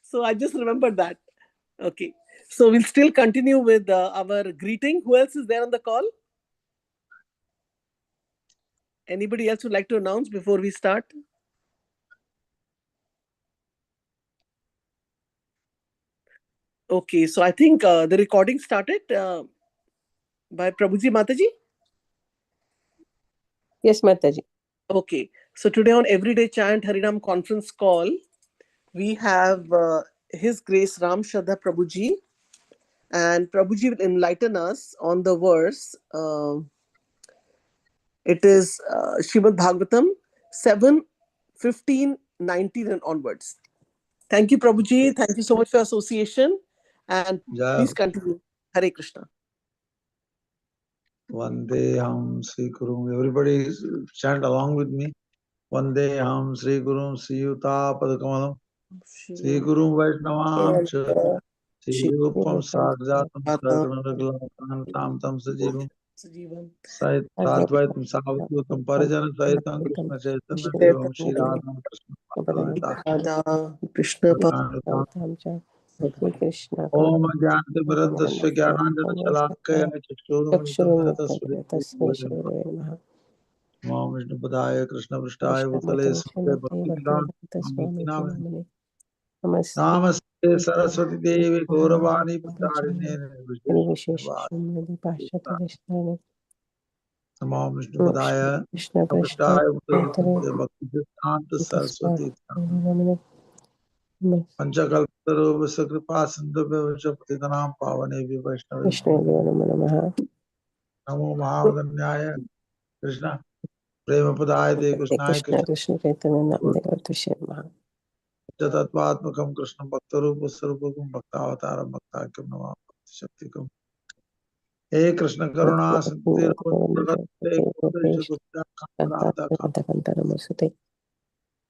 So I just remembered that. Okay. So we'll still continue with our greeting. Who else is there on the call? Anybody else would like to announce before we start? Okay, so I think the recording started by Prabhuji Mataji. Yes, Mataji. Okay, so today on Everyday Chant Harinam conference call, we have His Grace Ram Shraddha Prabhuji, and Prabhuji will enlighten us on the verse. It is Srimad Bhagvatam 7, 15, 19 and onwards. Thank you, Prabhuji. Thank you so much for your association. And please continue. Hare Krishna. Vandeham Sri Guru. Everybody chant along with me. Vandeham Sri Guru Sriyuta Padakamalam Sri Guru Vaishnavam Cha Sri Rupam Sarjatam Sarganaraglam Tam Tam Sajivam Satvaitam Savadutam Parijana Sahitam Krishna Chaitanya Devam Shri Radha Krishna Krishna Om Jnana Bharadasya Jnanandana Shalakaya Chakshurumanitam Om Vishnu Padaya Krishna Prasthaya Bhutale Sute Bhakti Vedanta Namaste Saraswati Devi Gauravani Pacharine Om Vishnu Padaya Krishna Prasthaya Bhutale Bhakti Vedanta Saraswati Panchakalpatarubhya Sakripa Sindhubhya Patitanam Pavane Vaishnavi Namo Mahavadanyaya Krishna Prema Padaya De Krishnaya Krishna Chaitanya Jatatvatmakam Krishna Bhaktarupa Sarupakam Bhaktavataram Bhaktakyam Namah Shaktikam Hey Krishna Karuna Santir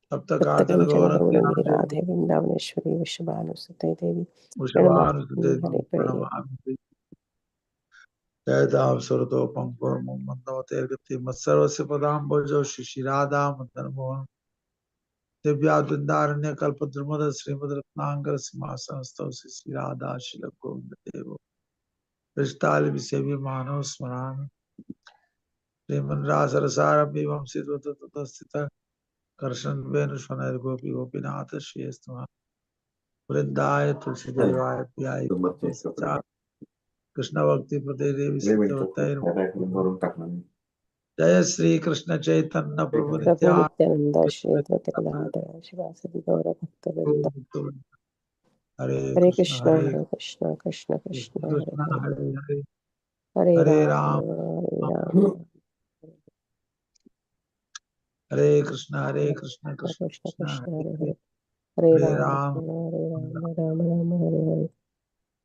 Tapta Kajana Gauranga Radhe Vrindavaneshwari Vishabhanusate Devi Ushavanu Pranamami Jayadav Surato Pampur Mandavate Gati Matsarvasya Padam Bhajo Shishirada Madanmohan Divyadvindaranya Kalpadrumada Srimad Ratnangara Simhasanastau Shishirada Shila Govinda Devo Vishtali Visevi Mano Smarami Sriman Rasarasara Bivam Sidvata Tatastita Karshan Venushvanayar Gopi Gopinatha Shiyastama Vrindaya Tulsi Devaya Piyai Sacha Krishna Bhakti Pade Devi Satyavatair Jaya Sri Krishna Chaitanya Prabhu Nityananda Nityananda Shri Advaita Shivasadi Gaura Bhakta Vrinda Hare Krishna Hare Hare Krishna Krishna Krishna Hare Hare Hare Hare Hare Ram Ram Hare Krishna Krishna Krishna Krishna Krishna Hare Hare Hare Hare Hare Ram Ram Hare Ram Ram Hare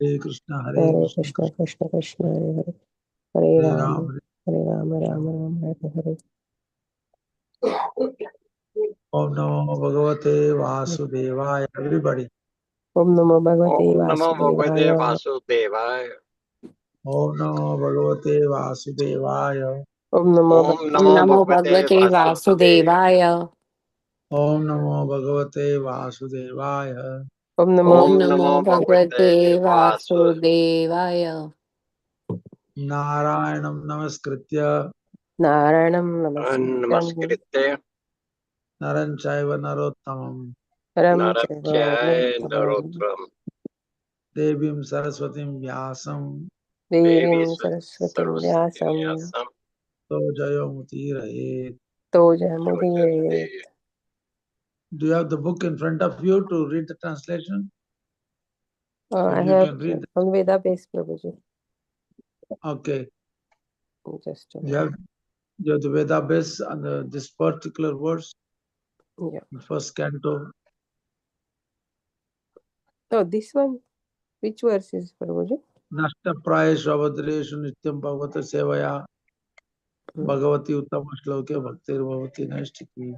Hare Krishna Hare Krishna Krishna Krishna Krishna Hare Hare Hare Hare Ram Ram Ram Ram Hare Hare Om Namo Bhagavate Vasudevaya. Everybody. Om Namo Bhagavate Namo Bhagavate Vasudevaya. Vasudevaya. Om Namo Bhagavate Vasudevaya. Om Namo Om Namo Bhagavate Vasudevaya. Om Namo Bhagavate Vasudevaya. Om Om Namo Namo Bhagavate Vasudevaya. Narayanam Namaskritya Naranam Namaskritam Namaskritte Naran Chaiva Narottamam Ram Narabhyaya Chaiva Narottam Devim Saraswatim Vyasam Devi Devim Saraswati Saraswati Vyasam Vyasam Tojayomutiraye. Toja Mudire. Do you have the book in front of you to read the translation? I You have can read. on Veda base, Prabhuji. Okay. Just You have the Veda base on this particular verse. yeah. First canto. Oh, this one. Which verse is Prabhuji? Nashta Prayesh Avadreshu Nityam Bhagavata Sevaya Bhagavati Uttama Shloke Bhaktir Bhavati Naishtiki.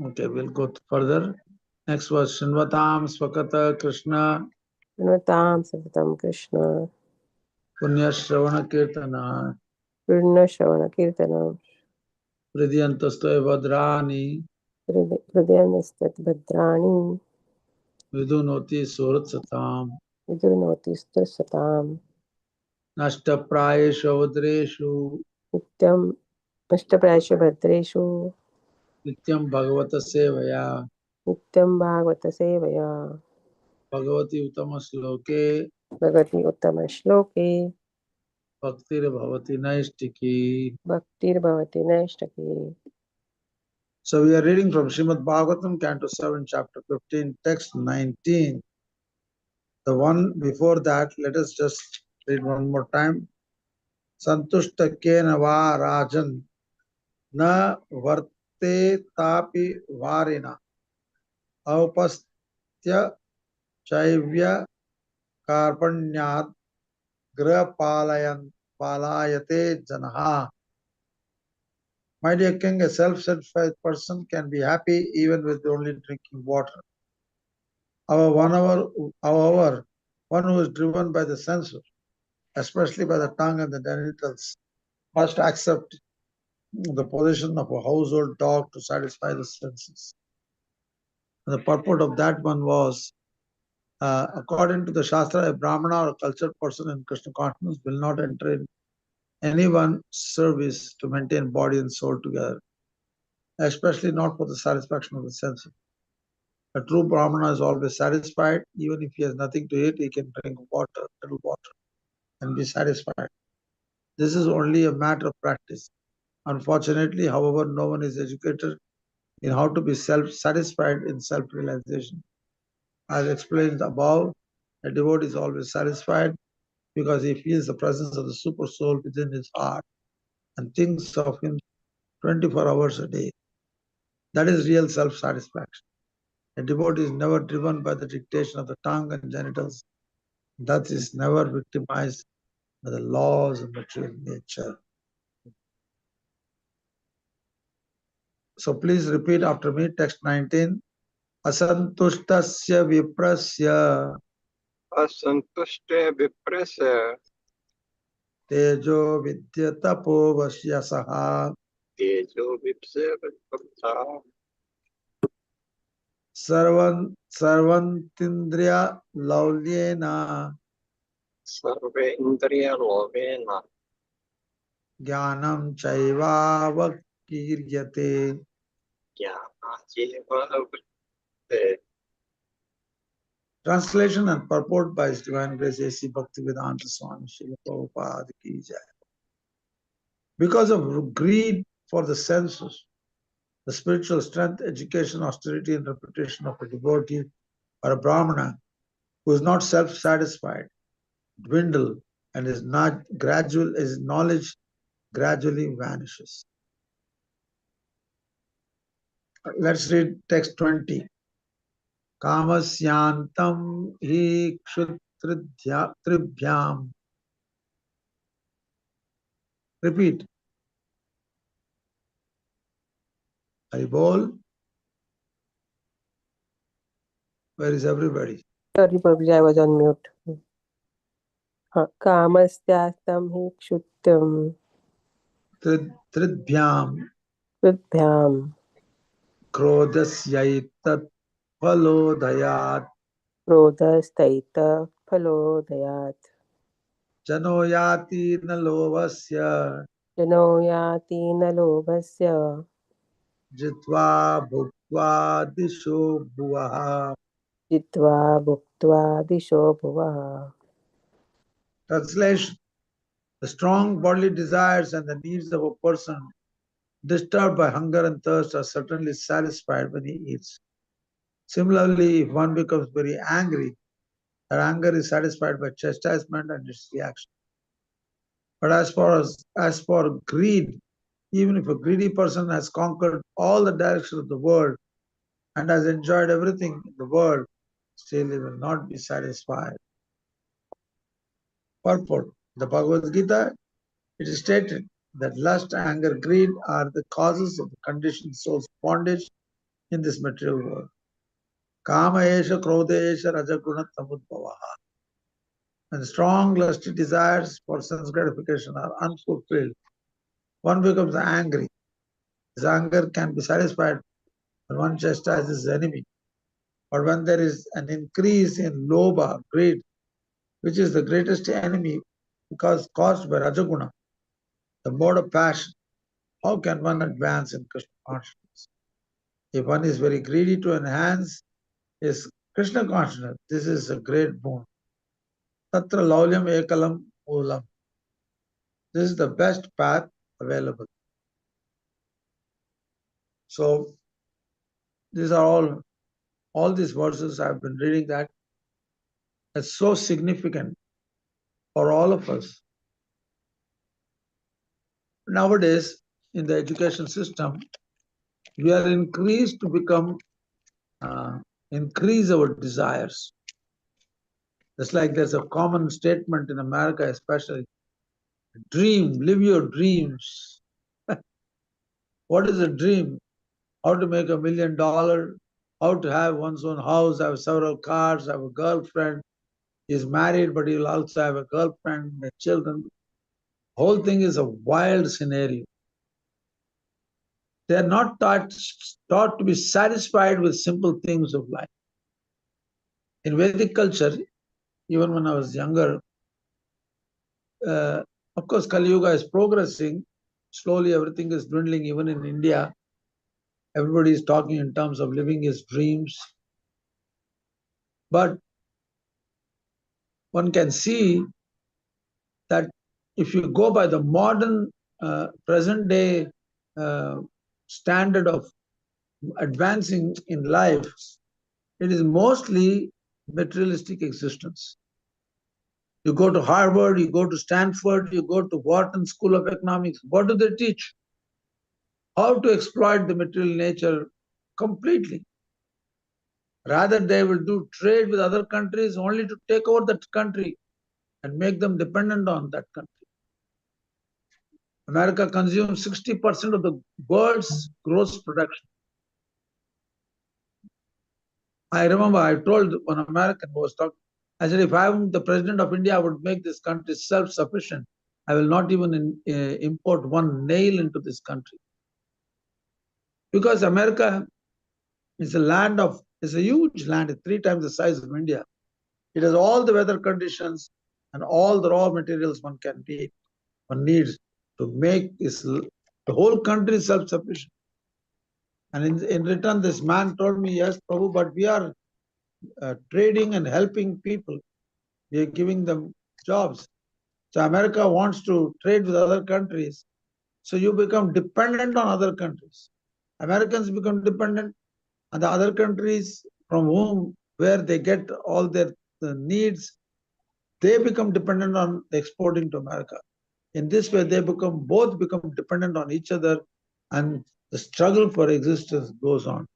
Okay, we'll go further. Next verse. Shinvatam Swakata Krishna Srinvatam Savatam Krishna Punya Shravana Kirtana Purna Shravana Kirtanam Pridyantastoy Vadrani हृदयनिस्तत् भद्राणि vidunoti surat satam विदुनोति स्तुसताम् nashtaprayeshu avadreshu नित्यम् अष्टप्रायेषु भद्रेषु nityam bhagavata sevaya नित्यं भागवतसेवया bhagavati uttama sloke भगवति उत्तमश्लोके bhaktir bhavati naistiki. भक्तिर्भवति नैष्टकी. So we are reading from Srimad Bhagavatam, Canto 7, Chapter 15, Text 19. The one before that, let us just read one more time. Santushta kena va rajan na varte tapi varina aupastya chaivya karpanyad grapalayan palayate janaha. My dear king, a self-satisfied person can be happy even with only drinking water. However, one who is driven by the senses, especially by the tongue and the genitals, must accept the position of a household dog to satisfy the senses. And the purport of that one was, according to the Shastra, a Brahmana or a cultured person in Krishna consciousness will not enter in anyone's service to maintain body and soul together, especially not for the satisfaction of the senses. A true Brahmana is always satisfied. Even if he has nothing to eat, he can drink water, little water, and be satisfied. This is only a matter of practice. Unfortunately, however, no one is educated in how to be self-satisfied in self-realization. As explained above, a devotee is always satisfied because he feels the presence of the super soul within his heart and thinks of him 24 hours a day. That is real self-satisfaction. A devotee is never driven by the dictation of the tongue and genitals. That is never victimized by the laws of material nature. So please repeat after me, text 19. Asantushtasya viprasya Asantushte viprasya tejo vidyatapo vasyasaha tejo vipse vipakta sarvantindriya laulyena sarve indriya lovena jnanam chaivavakiryate. jnana jeva vritte. Translation and purport by His Divine Grace A.C. Bhaktivedanta Swami Srila Prabhupada Ki Jai. Because of greed for the senses, the spiritual strength, education, austerity, and reputation of a devotee or a Brahmana who is not self-satisfied dwindle, and his knowledge gradually vanishes. Let's read text 20. Kamasyantam hi kshutribhyam. Repeat. Haribol. Where is everybody? Sorry, Prabhuji, I was on mute. कामस्त्यास्तं हि क्षुत्वं Tridbhyam. कृद्भ्यां Krodhasyaitat phalodayat. क्रोधस्तैतः फलोदयात् Janoyati nalovasya. जनो याति न लोभस्य Jitva bhuktva disho bhuvaha. जित्वा भुक्त्वा दिशो भुवः. Translation. The strong bodily desires and the needs of a person disturbed by hunger and thirst are certainly satisfied when he eats. Similarly, if one becomes very angry, that anger is satisfied by chastisement and its reaction. But as for greed, even if a greedy person has conquered all the directions of the world and has enjoyed everything in the world, still he will not be satisfied. Purport. The Bhagavad Gita, it is stated that lust, anger, greed are the causes of the conditioned soul's bondage in this material world. Kama esha krodha esha rajaguna tamudbhavaha. When strong lusty desires for sense gratification are unfulfilled, one becomes angry. His anger can be satisfied and one chastises his enemy. But when there is an increase in lobha, greed, which is the greatest enemy because caused by Rajaguna, the mode of passion, how can one advance in Krishna consciousness? If one is very greedy to enhance his Krishna consciousness, this is a great boon. Tatra laulyam ekalam moolam. This is the best path available. So these are all these verses I've been reading that is so significant for all of us. Nowadays, in the education system, we are increased to become, increase our desires. Just like there's a common statement in America, especially, dream, live your dreams. What is a dream? How to make $1 million, how to have one's own house, have several cars, have a girlfriend. He's married, but he'll also have a girlfriend and children. Whole thing is a wild scenario. They are not taught to be satisfied with simple things of life. In Vedic culture, even when I was younger, of course, Kali Yuga is progressing. Slowly, everything is dwindling. Even in India, everybody is talking in terms of living his dreams. But one can see that if you go by the modern, present day standard of advancing in life, it is mostly materialistic existence. You go to Harvard, you go to Stanford, you go to Wharton School of Economics. What do they teach? How to exploit the material nature completely. Rather, they will do trade with other countries only to take over that country and make them dependent on that country. America consumes 60% of the world's gross production. I remember I told one American who was talking, I said, if I'm the president of India, I would make this country self-sufficient. I will not even import one nail into this country. Because America is a huge land, it's 3 times the size of India. It has all the weather conditions and all the raw materials one needs to make the whole country self-sufficient. And in return, this man told me, yes, Prabhu, but we are trading and helping people. We are giving them jobs. So America wants to trade with other countries. So you become dependent on other countries. Americans become dependent on the other countries from where they get all their needs. They become dependent on exporting to America. In this way, they both become dependent on each other, and the struggle for existence goes on.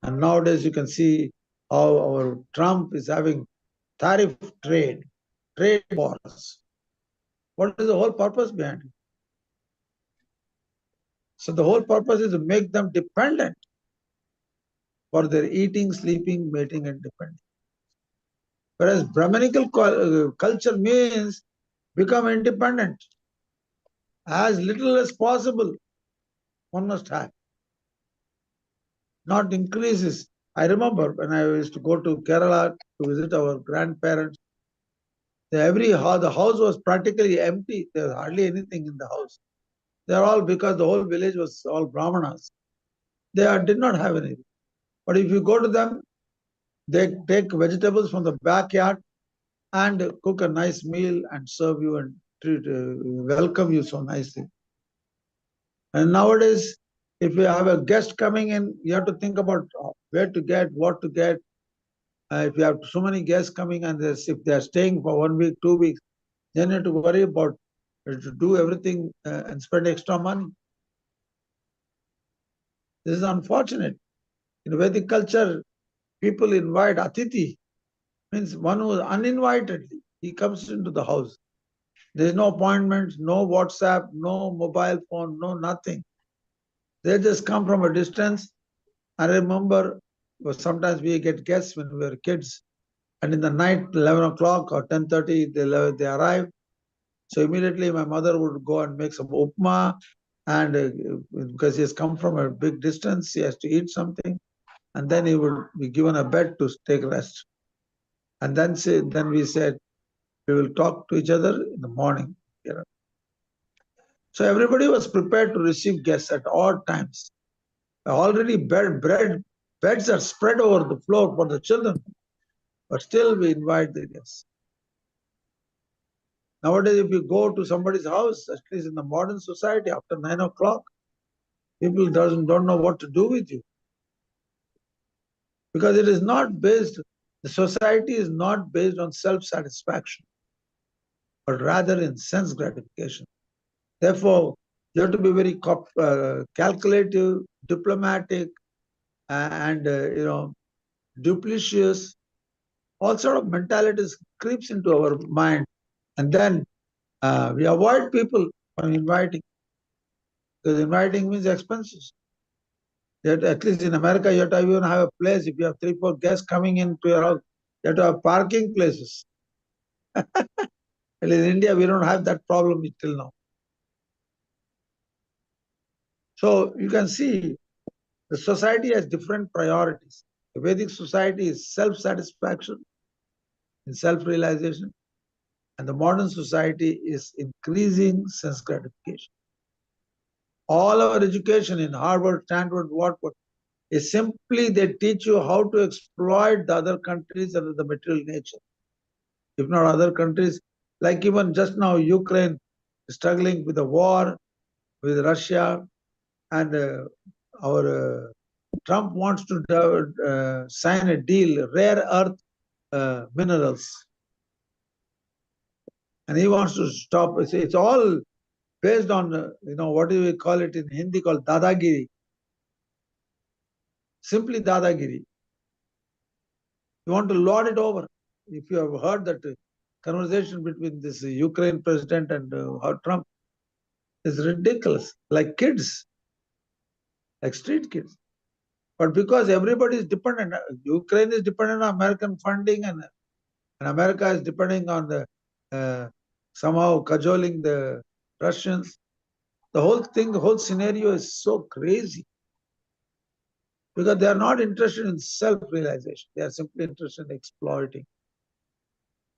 And nowadays, you can see how our Trump is having tariff trade wars. What is the whole purpose behind it? So the whole purpose is to make them dependent for their eating, sleeping, mating, and depending. Whereas Brahmanical culture means become independent. As little as possible, one must have. Not increases. I remember when I used to go to Kerala to visit our grandparents, the house was practically empty. There was hardly anything in the house. They're all, because the whole village was all Brahmanas. They did not have anything. But if you go to them, they take vegetables from the backyard and cook a nice meal and serve you and welcome you so nicely. And nowadays, if you have a guest coming in, you have to think about where to get, what to get. If you have so many guests coming and if they are staying for 1 week, 2 weeks, then you have to worry about to do everything and spend extra money. This is unfortunate. In Vedic culture, people invite Atiti, means one who is uninvited. He comes into the house. There is no appointments, no WhatsApp, no mobile phone, no nothing. They just come from a distance. I remember sometimes we get guests when we were kids, and in the night, 11 o'clock or 10:30, they arrive. So immediately my mother would go and make some upma and because he has come from a big distance, he has to eat something, and then he would be given a bed to take rest. And then we said we will talk to each other in the morning. So everybody was prepared to receive guests at all times. Already beds are spread over the floor for the children, but still we invite the guests. Nowadays, if you go to somebody's house, at least in the modern society, after 9 o'clock, people don't know what to do with you. Because it is not based, the society is not based on self-satisfaction, but rather in sense gratification. Therefore, you have to be very calculative, diplomatic, and duplicitous. All sort of mentalities creeps into our mind, and then we avoid people from inviting, because inviting means expenses. At least in America, you have to even have a place. If you have 3-4 guests coming into your house, you have to have parking places. In India, we don't have that problem till now. So you can see the society has different priorities. The Vedic society is self-satisfaction and self-realization, and the modern society is increasing sense gratification. All our education in Harvard, Stanford, what is simply they teach you how to exploit the other countries and the material nature. If not other countries, like even just now Ukraine is struggling with the war with Russia, and our Trump wants to sign a deal, rare earth minerals, and he wants to stop. It's all based on what do we call it in Hindi, called dadagiri. Simply dadagiri. You want to lord it over. If you have heard that conversation between this Ukraine president and Trump, is ridiculous, like kids, like street kids. But because everybody is dependent, Ukraine is dependent on American funding, and America is depending on the somehow cajoling the Russians. The whole scenario is so crazy, because they are not interested in self-realization. They are simply interested in exploiting.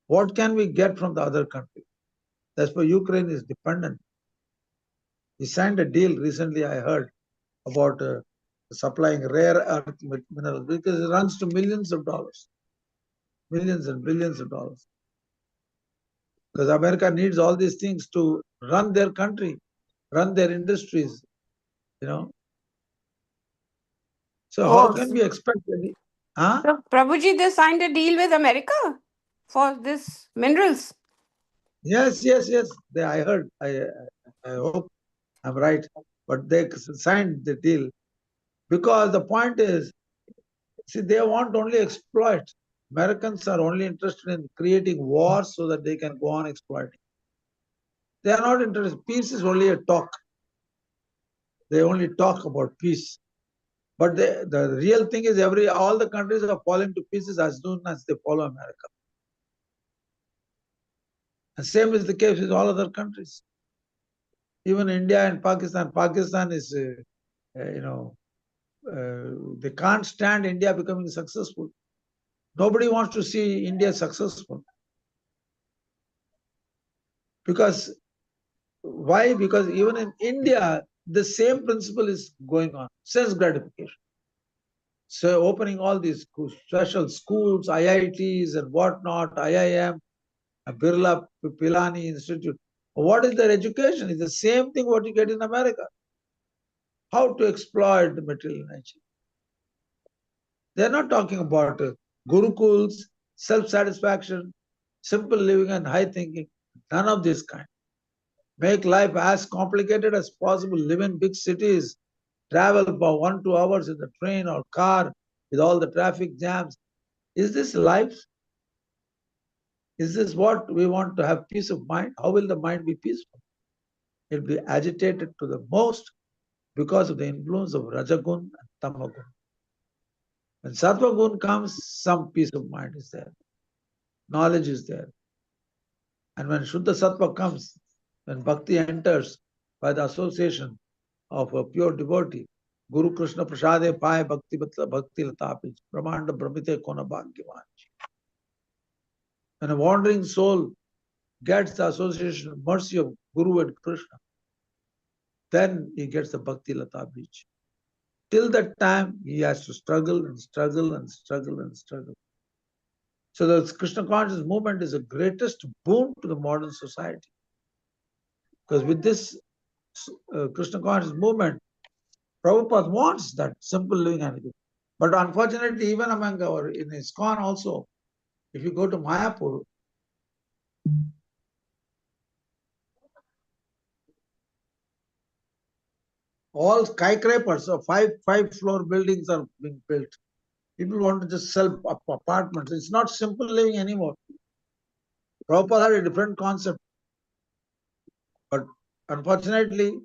What can we get from the other country? That's why Ukraine is dependent. He signed a deal recently, I heard, about supplying rare earth minerals, because it runs to millions of dollars. Millions and billions of dollars. Because America needs all these things to run their country, run their industries, So how can we expect any? Huh? So, Prabhuji, they signed a deal with America for this minerals. Yes. I heard. I hope I'm right. But they signed the deal because the point is, see, they want only exploit. Americans are only interested in creating wars so that they can go on exploiting. They are not interested. Peace is only a talk. They only talk about peace. But the real thing is all the countries are falling to pieces as soon as they follow America. And same is the case with all other countries. Even India and Pakistan. Pakistan is, they can't stand India becoming successful. Nobody wants to see India successful. Because, why? Because even in India, the same principle is going on, sense gratification. So opening all these special schools, IITs and whatnot, IIM, Birla Pilani Institute. What is their education? It's the same thing what you get in America. How to exploit the material nature. They're not talking about gurukuls, self-satisfaction, simple living and high thinking. None of this kind. Make life as complicated as possible. Live in big cities. Travel for 1-2 hours in the train or car with all the traffic jams. Is this life? Is this what we want to have peace of mind? How will the mind be peaceful? It will be agitated to the most because of the influence of Rajagun and Tamagun. When Sattvagun comes, some peace of mind is there. Knowledge is there. And when Shuddha Sattva comes, when Bhakti enters by the association, of a pure devotee. Guru Krishna Prasade Pai Bhakti Latapi Brahmanda Brahmite Kona Bhagyavan. When a wandering soul gets the association, mercy of Guru and Krishna, then he gets the Bhakti Lata Beach. Till that time, he has to struggle and struggle and struggle and struggle. So the Krishna conscious movement is the greatest boon to the modern society. Because with this Krishna conscious movement, Prabhupada wants that simple living attitude. But unfortunately, even among in ISKCON also, if you go to Mayapur, all skyscrapers, so five-floor buildings are being built. People want to just sell apartments. It's not simple living anymore. Prabhupada had a different concept. But unfortunately,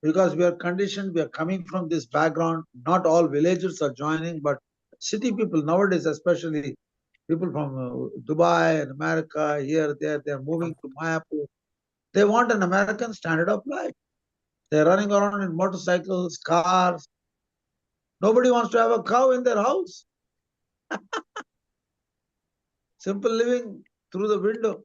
because we are conditioned, we are coming from this background, not all villagers are joining, but city people nowadays, especially people from Dubai and America, here, there, they are moving to Mayapur. They want an American standard of life. They're running around in motorcycles, cars. Nobody wants to have a cow in their house. Simple living through the window.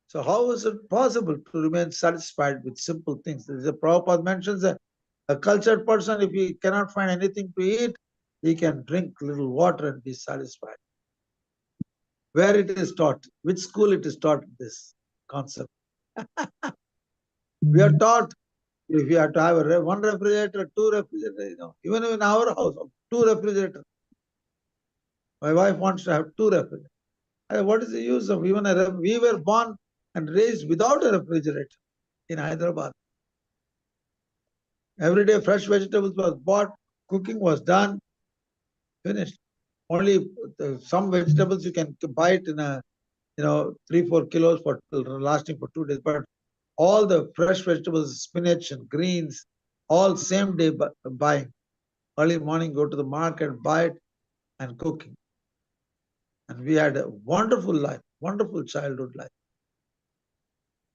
So how is it possible to remain satisfied with simple things? The Prabhupada mentions a cultured person, if he cannot find anything to eat, he can drink little water and be satisfied. Where it is taught, which school it is taught, this concept. We are taught if you have to have one refrigerator, two refrigerators, even in our house, two refrigerators. My wife wants to have two refrigerators. What is the use of even a we were born and raised without a refrigerator in Hyderabad. Every day fresh vegetables was bought, cooking was done, finished. Only some vegetables you can buy it in a 3-4 kilos for lasting for 2 days. But all the fresh vegetables, spinach and greens, all same day buying. Early morning, go to the market, buy it, and cooking. And we had a wonderful life, wonderful childhood life.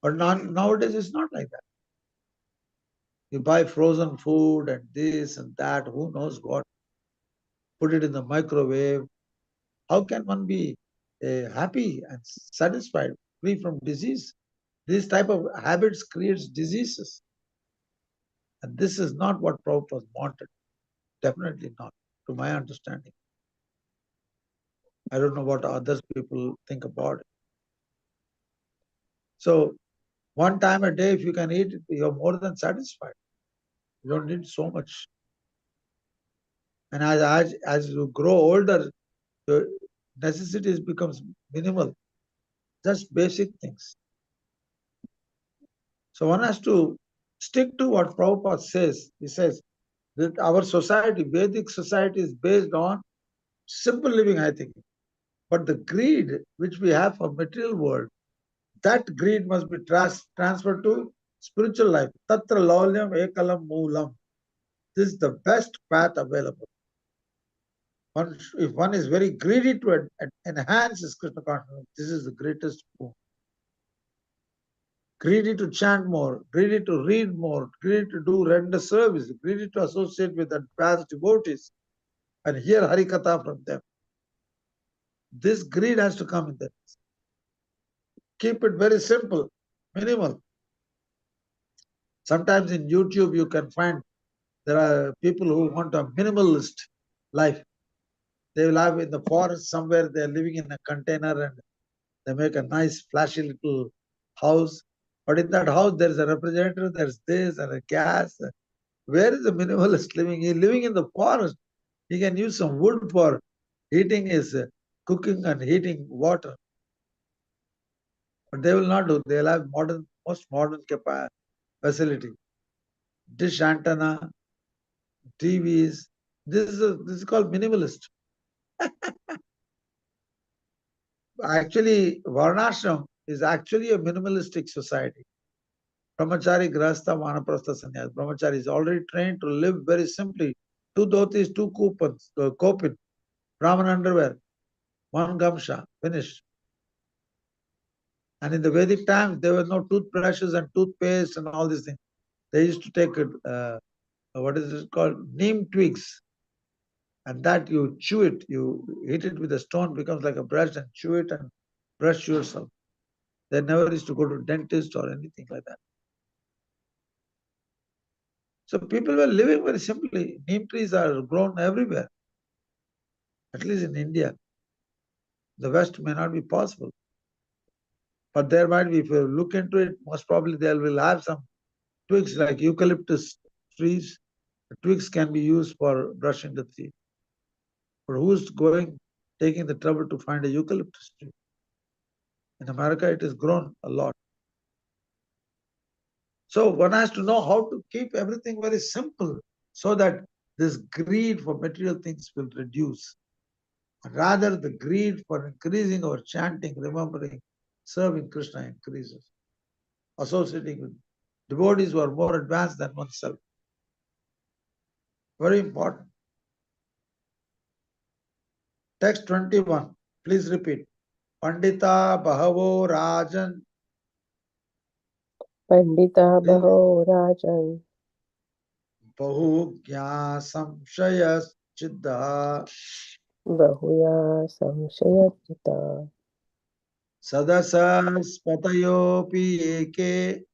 But nowadays it's not like that. You buy frozen food and this and that, who knows what. Put it in the microwave. How can one be happy and satisfied, free from disease? This type of habits creates diseases. And this is not what Prabhupada wanted. Definitely not, to my understanding. I don't know what others people think about it. So one time a day, if you can eat it, you're more than satisfied. You don't need so much. And as you grow older, your necessities becomes minimal, just basic things. So one has to stick to what Prabhupada says. He says that our society, Vedic society, is based on simple living, I think. But the greed which we have for material world, that greed must be transferred to spiritual life. Tatra laulyam ekalam moolam. This is the best path available. If one is very greedy to enhance his Krishna consciousness, this is the greatest boon. Greedy to chant more, greedy to read more, greedy to do render service, greedy to associate with advanced devotees and hear Harikatha from them. This greed has to come in there. Keep it very simple, minimal. Sometimes in YouTube you can find there are people who want a minimalist life. They will have in the forest somewhere, they are living in a container and they make a nice flashy little house. But in that house there is a refrigerator, there's this and a gas. Where is the minimalist living? He is living in the forest. He can use some wood for heating his cooking and heating water. But they will not do. They will have most modern facility. Dish antenna, TVs. This is called minimalist. Actually, Varnashram is actually a minimalistic society. Brahmachari, Grahastha, Vanaprastha, Sannyas. Brahmachari is already trained to live very simply. 2 dhotis, 2 kopin, Brahman underwear, 1 gamsha, finished. And in the Vedic times, there were no toothbrushes and toothpaste and all these things. They used to take what is it called? Neem twigs, and that you chew it, you hit it with a stone, becomes like a brush, and chew it and brush yourself. They never used to go to dentist or anything like that. So people were living very simply. Neem trees are grown everywhere, at least in India. The West may not be possible, but there might be. If you look into it, most probably they will have some twigs like eucalyptus trees. The twigs can be used for brushing the teeth. But who's taking the trouble to find a eucalyptus tree? In America, it is grown a lot. So one has to know how to keep everything very simple so that this greed for material things will reduce. Rather, the greed for increasing our chanting, remembering, serving Krishna increases. Associating with devotees who are more advanced than oneself. Very important. Text 21. Please repeat. Pandita Bahavo Rajan. Pandita Baho Rajan Bahugya Samshaya Chiddha Bahuya Samshayachita Sadasas Patayopi Eke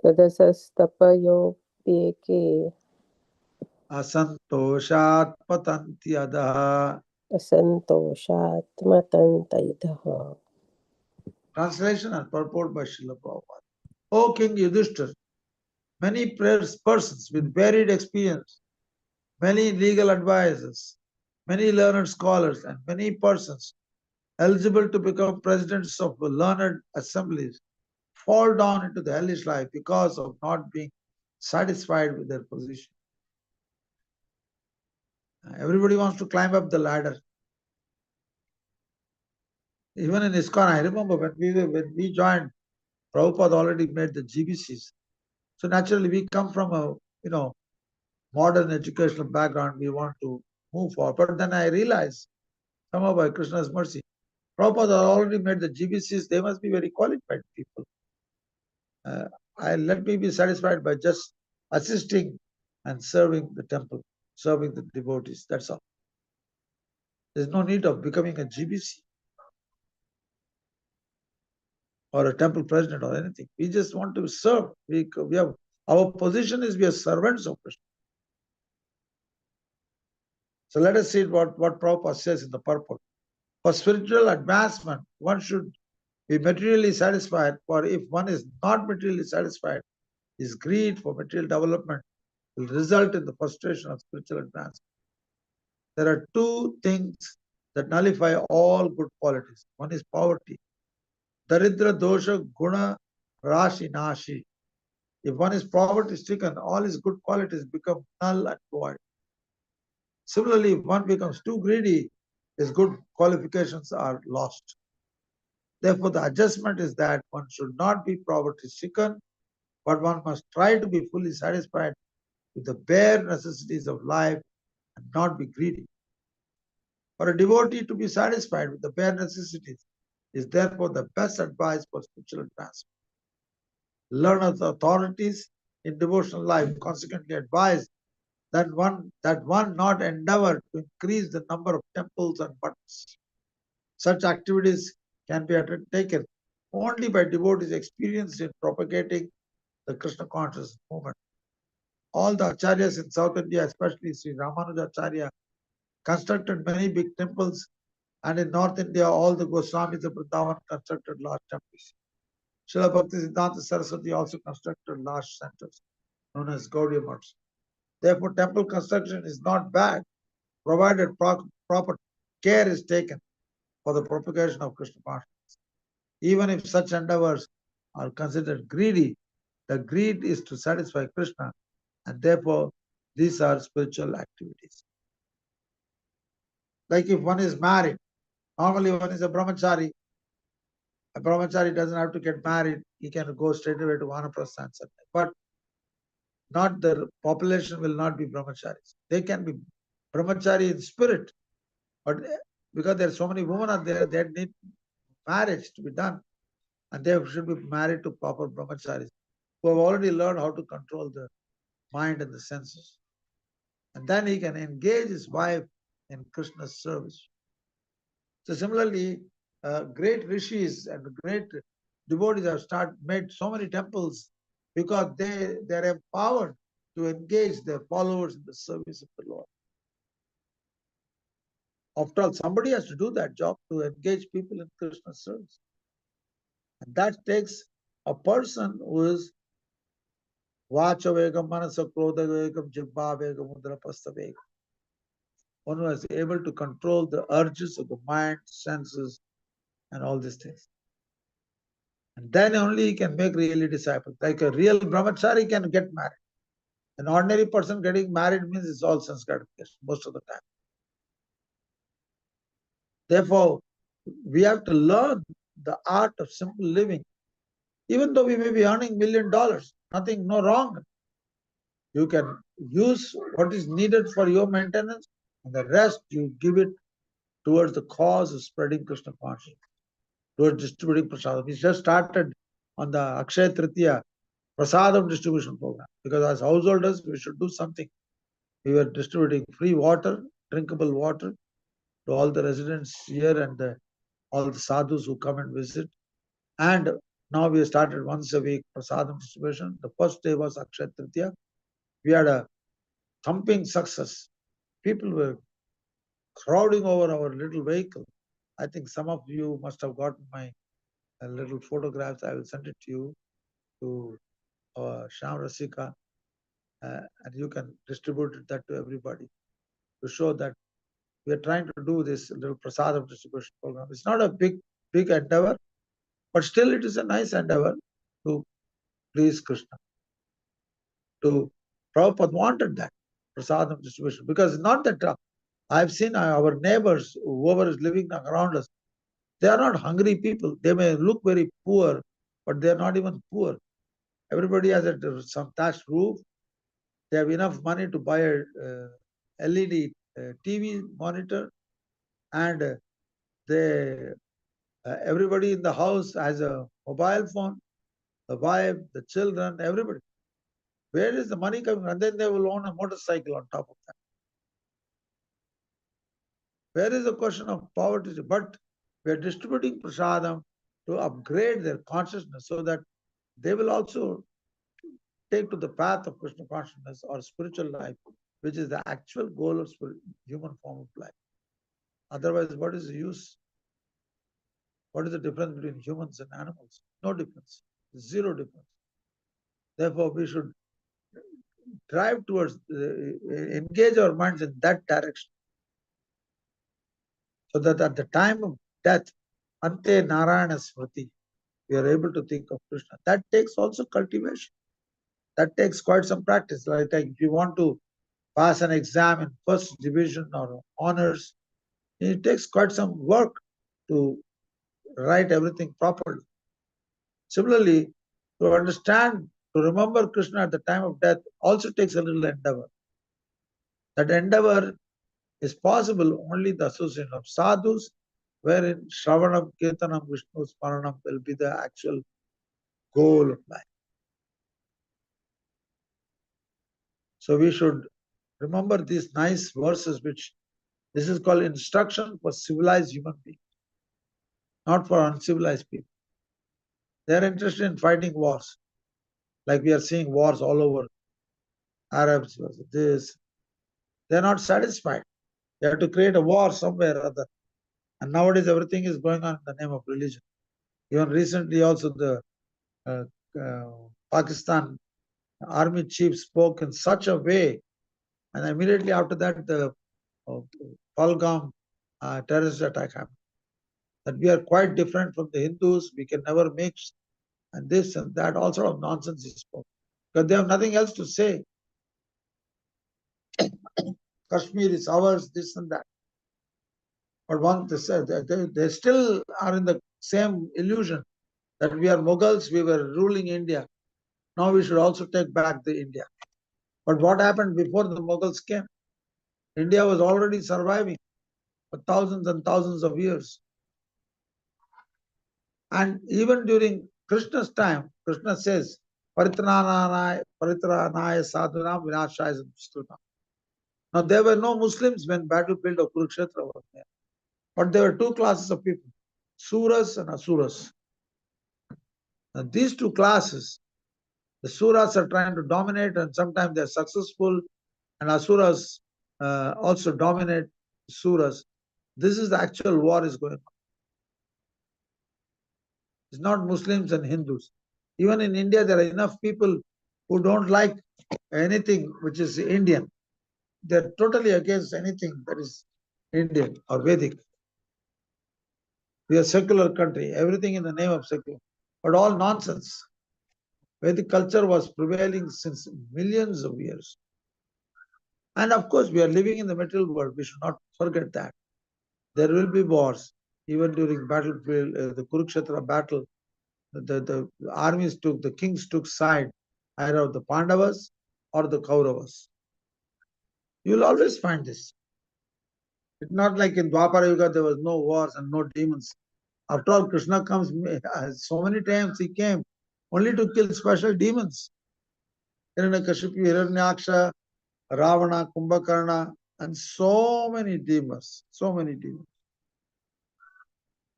Sadasastapayo Peke Asantoshat Patanti Adaha. Asantoshat Matantaidha. Translation and purport by Srila Prabhupada. O King Yudhishthira, many persons with varied experience, many legal advisors, many learned scholars, and many persons eligible to become presidents of learned assemblies fall down into the hellish life because of not being satisfied with their position. Everybody wants to climb up the ladder. Even in ISKCON, I remember when we joined, Prabhupada already made the GBCs. So naturally, we come from a modern educational background. We want to move forward. But then I realized, somehow by Krishna's mercy, Prabhupada already made the GBCs. They must be very qualified people. Let me be satisfied by just assisting and serving the temple, serving the devotees. That's all. There's no need of becoming a GBC or a temple president or anything. We just want to serve. We have our position is we are servants of Krishna. So let us see what Prabhupada says in the purport. For spiritual advancement, one should be materially satisfied, for if one is not materially satisfied, his greed for material development will result in the frustration of spiritual advancement. There are two things that nullify all good qualities. One is poverty. Daridra dosha guna rashi nashi. If one is poverty stricken, all his good qualities become null and void. Similarly, if one becomes too greedy, his good qualifications are lost. Therefore, the adjustment is that one should not be poverty stricken, but one must try to be fully satisfied with the bare necessities of life and not be greedy. For a devotee to be satisfied with the bare necessities is therefore the best advice for spiritual advancement. Learned authorities in devotional life consequently advise that one not endeavor to increase the number of temples and buttons. Such activities can be undertaken only by devotees experienced in propagating the Krishna conscious movement. All the acharyas in South India, especially Sri Ramanujacharya, constructed many big temples, and in North India, all the Goswamis of Vrindavan constructed large temples. Srila Bhakti Siddhanta Saraswati also constructed large centers known as Gaudiya Maths. Therefore, temple construction is not bad, provided proper care is taken for the propagation of Krishna consciousness. Even if such endeavors are considered greedy, the greed is to satisfy Krishna, and therefore these are spiritual activities. Like if one is married, normally one is a brahmachari doesn't have to get married, he can go straight away to Vanaprastha. But not the population will not be brahmacharis. They can be brahmachari in spirit, but because there are so many women out there, they need marriage to be done, and they should be married to proper brahmacharis. who have already learned how to control the mind and the senses. And then he can engage his wife in Krishna's service. So similarly, great rishis and great devotees have made so many temples because they are empowered to engage their followers in the service of the Lord. After all, somebody has to do that job, to engage people in Krishna's service. And that takes a person who is Vacha Vegam, Manasa Krodha Vegam, Jibba Vegam, Mudra Pasta Vegam. One who is able to control the urges of the mind, senses, and all these things. And then only he can make really disciples. Like a real brahmachari can get married. An ordinary person getting married means it's all sense gratification most of the time. Therefore, we have to learn the art of simple living. Even though we may be earning $1 million, nothing, no wrong. You can use what is needed for your maintenance, and the rest you give it towards the cause of spreading Krishna consciousness, towards distributing prasadam. We just started on the Akshaya Tritiya prasadam distribution program, because as householders we should do something. We were distributing free water, drinkable water, to all the residents here and all the sadhus who come and visit. And now we have started once a week prasadam distribution. The first day was Akshaya Tritiya. We had a thumping success. People were crowding over our little vehicle. I think some of you must have gotten my little photographs. I will send it to you, to Sham Rasika, and you can distribute that to everybody to show that we are trying to do this little prasadam distribution program. It's not a big endeavor, but still it is a nice endeavor to please Krishna. Prabhupada wanted that prasadam distribution, because not that I've seen our neighbors, whoever is living around us, they are not hungry people. They may look very poor, but they are not even poor. Everybody has some thatched roof. They have enough money to buy a LED TV monitor, and everybody in the house has a mobile phone, the wife, the children, everybody. Where is the money coming? And then they will own a motorcycle on top of that. Where is the question of poverty? But we are distributing prasadam to upgrade their consciousness so that they will also take to the path of Krishna consciousness or spiritual life, which is the actual goal of human form of life. Otherwise, what is the use? What is the difference between humans and animals? No difference. Zero difference. Therefore, we should drive towards, engage our minds in that direction, so that at the time of death, Ante Narayana Smriti, we are able to think of Krishna. That takes also cultivation. That takes quite some practice. Like if you want to pass an exam in first division or honors, it takes quite some work to write everything properly. Similarly, to understand, to remember Krishna at the time of death also takes a little endeavor. That endeavor is possible only the association of sadhus, wherein Shravanam, Kirtanam, Vishnu Smaranam will be the actual goal of life. So we should remember these nice verses, which this is called instruction for civilized human beings, not for uncivilized people. They are interested in fighting wars, like we are seeing wars all over. Arabs, this. They are not satisfied. They have to create a war somewhere or other. And nowadays everything is going on in the name of religion. Even recently also the Pakistan army chief spoke in such a way, and immediately after that the Pahalgam terrorist attack happened. That we are quite different from the Hindus, we can never mix, and this and that, all sort of nonsense he spoke. Because they have nothing else to say. Kashmir is ours, this and that. But once they said, they still are in the same illusion that we are Mughals, we were ruling India. Now we should also take back the India. But what happened before the Mughals came? India was already surviving for thousands and thousands of years. And even during Krishna's time, Krishna says, Paritranaya sadhunam vinashaya dushkritam. Now there were no Muslims when battlefield of Kurukshetra was there. But there were two classes of people, Suras and Asuras. Now these two classes, the Suras are trying to dominate and sometimes they are successful, and Asuras also dominate Suras. This is the actual war is going on. It's not Muslims and Hindus. Even in India, there are enough people who don't like anything which is Indian. They're totally against anything that is Indian or Vedic. We are a secular country, everything in the name of secular, but all nonsense. Vedic culture was prevailing since millions of years. And of course, we are living in the material world. We should not forget that. There will be wars. Even during battlefield, the Kurukshetra battle, the armies took, the kings took side, either of the Pandavas or the Kauravas. You will always find this. It's not like in Dwapara Yuga there was no wars and no demons. After all, Krishna comes so many times. He came only to kill special demons. Hiranyakashipu, Hiranyaksha, Ravana, Kumbhakarna, and so many demons. So many demons.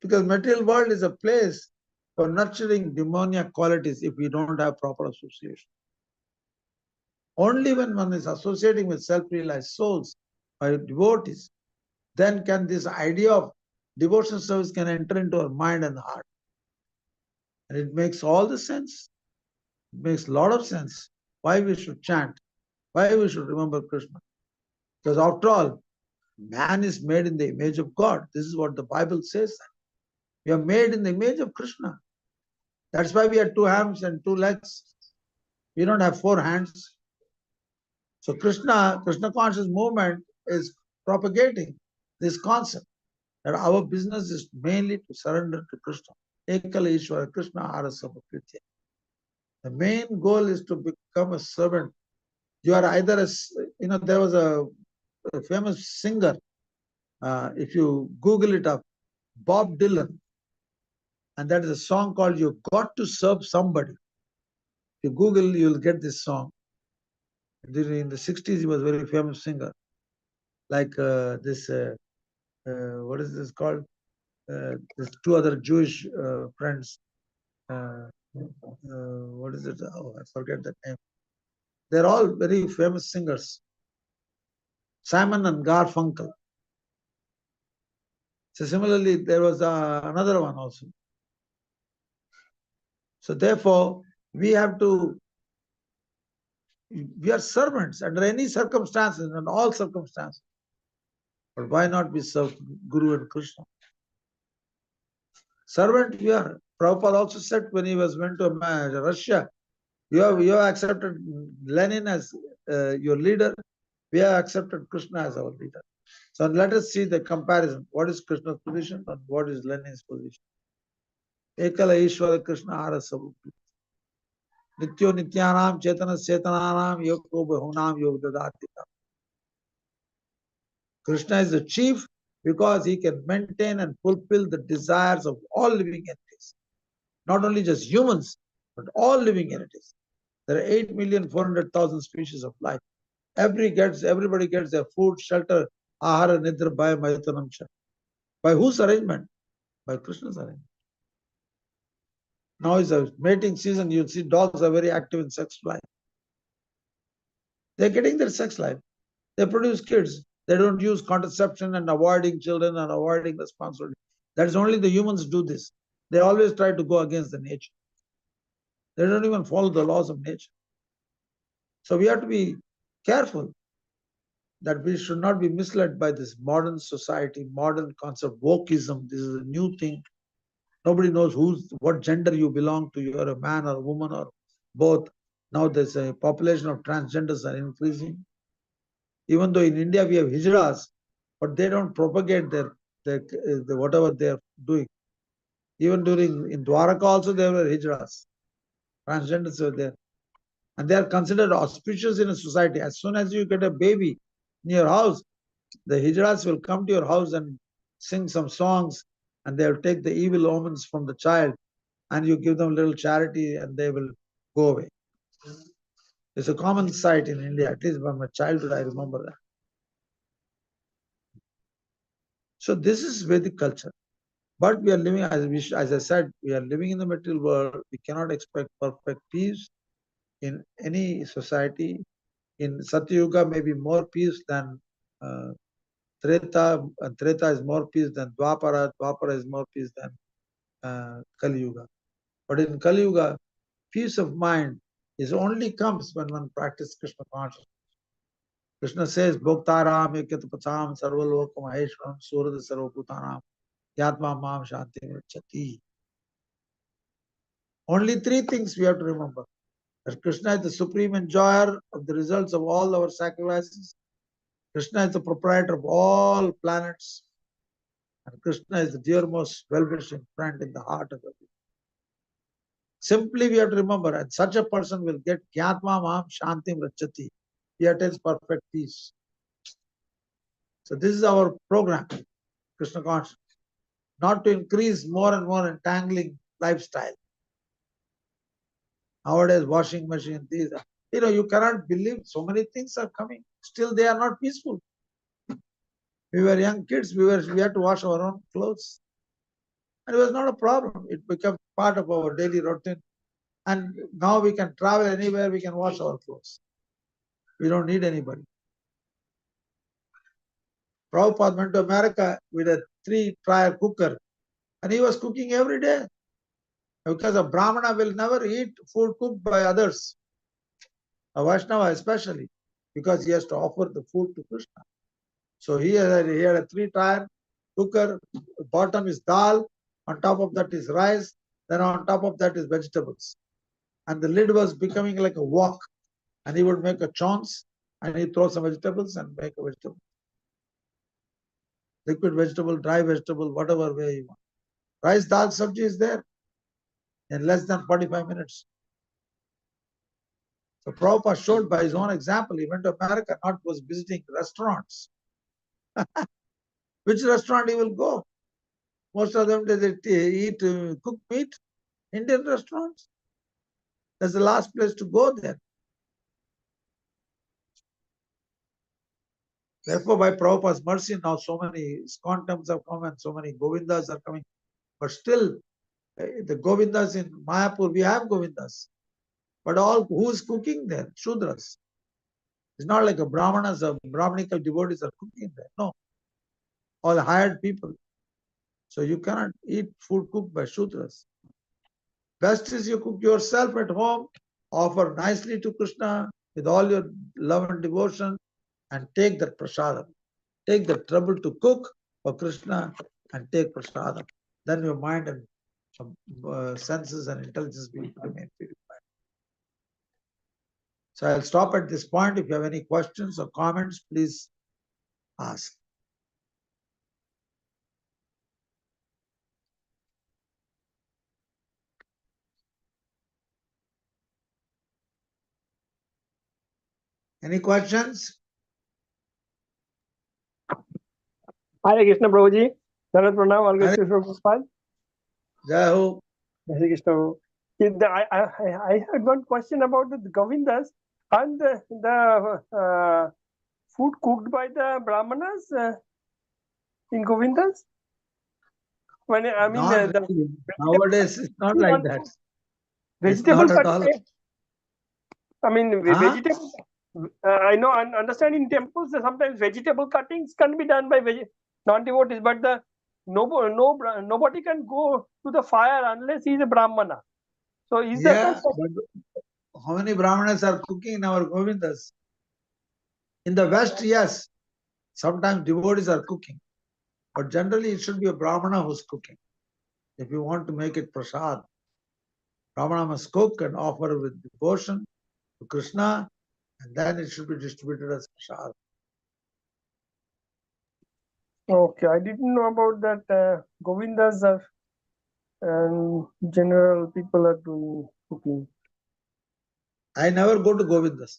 Because material world is a place for nurturing demoniac qualities if we don't have proper association. Only when one is associating with self-realized souls or devotees, then can this idea of devotional service can enter into our mind and heart. And it makes all the sense. It makes a lot of sense why we should chant, why we should remember Krishna. Because after all, man is made in the image of God. This is what the Bible says. We are made in the image of Krishna. That's why we have 2 arms and 2 legs. We don't have 4 hands. So Krishna conscious movement is propagating this concept that our business is mainly to surrender to Krishna. Ekala Ishvara Krishna Arasabhakritya. The main goal is to become a servant. You are either a, there was a famous singer, if you Google it up, Bob Dylan, and that is a song called You Got to Serve Somebody. If you Google, you'll get this song. In the 60s, he was a very famous singer. Like this, what is this called? There's 2 other Jewish friends. What is it? Oh, I forget that name. They're all very famous singers. Simon and Garfunkel. So similarly, there was another one also. So therefore, we are servants under any circumstances and all circumstances. But why not be served Guru and Krishna? Servant we are. Prabhupada also said when he went to Russia, you have accepted Lenin as your leader. We have accepted Krishna as our leader. So let us see the comparison. What is Krishna's position and what is Lenin's position? Ekala Ishvara Krishna Arasabu. Nityo Nityanam Chetana Chetananam Yoko Bahunam Yogdadatika. Krishna is the chief because he can maintain and fulfill the desires of all living entities. Not only just humans, but all living entities. There are 8,400,000 species of life. Everybody gets their food, shelter, ahara, nidra, bhaya, mayatanam. By whose arrangement? By Krishna's arrangement. Now is a mating season. You'll see dogs are very active in sex life. They're getting their sex life. They produce kids. They don't use contraception and avoiding children and avoiding responsibility. That is only the humans do this. They always try to go against the nature. They don't even follow the laws of nature. So we have to be careful that we should not be misled by this modern society, modern concept, wokeism. This is a new thing. Nobody knows what gender you belong to. You're a man or a woman or both. Now there's a population of transgenders are increasing. Even though in India we have hijras, but they don't propagate their whatever they're doing. Even in Dwaraka also there were hijras. Transgenders were there. And they are considered auspicious in a society. As soon as you get a baby in your house, the hijras will come to your house and sing some songs, and they will take the evil omens from the child, and you give them a little charity and they will go away. It's a common sight in India, at least from my childhood, I remember that. So this is Vedic culture. But we are living, as I said, we are living in the material world. We cannot expect perfect peace in any society. In Satya Yuga, maybe more peace than Treta. Treta is more peace than Dwapara. Dwapara is more peace than Kali Yuga. But in Kali Yuga, peace of mind is only comes when one practices Krishna consciousness. Krishna says, Bhoktaram Yakyat Pacham Sarvaloka Maheshwaram Surada Sarvabhutanam Yatma Mam Shanti Vrachati. Only three things we have to remember. That Krishna is the supreme enjoyer of the results of all our sacrifices. Krishna is the proprietor of all planets. And Krishna is the dearmost well-wishing friend in the heart of everyone. Simply we have to remember, and such a person will get Gyatma Mam Shanti Vrachati. He attains perfect peace. So this is our program, Krishna consciousness. Not to increase more and more entangling lifestyle. Nowadays, washing machine, these, you cannot believe so many things are coming. Still, they are not peaceful. We were young kids, we had to wash our own clothes. And it was not a problem. It became part of our daily routine. And now we can travel anywhere, we can wash our clothes. We don't need anybody. Prabhupada went to America with a 3-tire cooker, and he was cooking every day. Because a Brahmana will never eat food cooked by others. A Vaishnava especially, because he has to offer the food to Krishna. So he had a 3-tire cooker, bottom is dal, on top of that is rice, then on top of that is vegetables. And the lid was becoming like a wok. And he would make a chance, and he throw some vegetables and make a vegetable. Liquid vegetable, dry vegetable, whatever way you want. Rice, dal, sabji is there in less than 45 minutes. So Prabhupada showed by his own example. He went to America, not was visiting restaurants. Which restaurant he will go? Most of them, they eat cooked meat. Indian restaurants. That's the last place to go there. Therefore, by Prabhupada's mercy, now so many ISKCON temples have come and so many Govindas are coming. But still, the Govindas in Mayapur, we have Govindas. But all who is cooking there? Shudras. It's not like a Brahmanas or Brahmanical devotees are cooking there. No. All hired people. So you cannot eat food cooked by Shudras. Best is you cook yourself at home, offer nicely to Krishna with all your love and devotion, and take that prasadam. Take the trouble to cook for Krishna and take prasadam. Then your mind and senses and intelligence will remain purified. So I'll stop at this point. If you have any questions or comments, please ask. Any questions? Hare Krishna Prabhuji. Dharat Pranam, all good Prabhupada. Jai Ho. Hare Krishna. I had one question about the Govindas and the food cooked by the Brahmanas in Govindas. When I mean, Not really. Nowadays, it's not like that. Vegetable It's not at all. I mean, vegetable. I know, I understand in temples sometimes vegetable cuttings can be done by non-devotees, but nobody can go to the fire unless he is a Brahmana. So is that? But how many Brahmanas are cooking in our Govindas? In the West, yes. Sometimes devotees are cooking. But generally, it should be a Brahmana who's cooking. If you want to make it prasad, Brahmana must cook and offer with devotion to Krishna, and then it should be distributed as prasad. Okay, I didn't know about that. Govindas are and general people are doing cooking. I never go to Govindas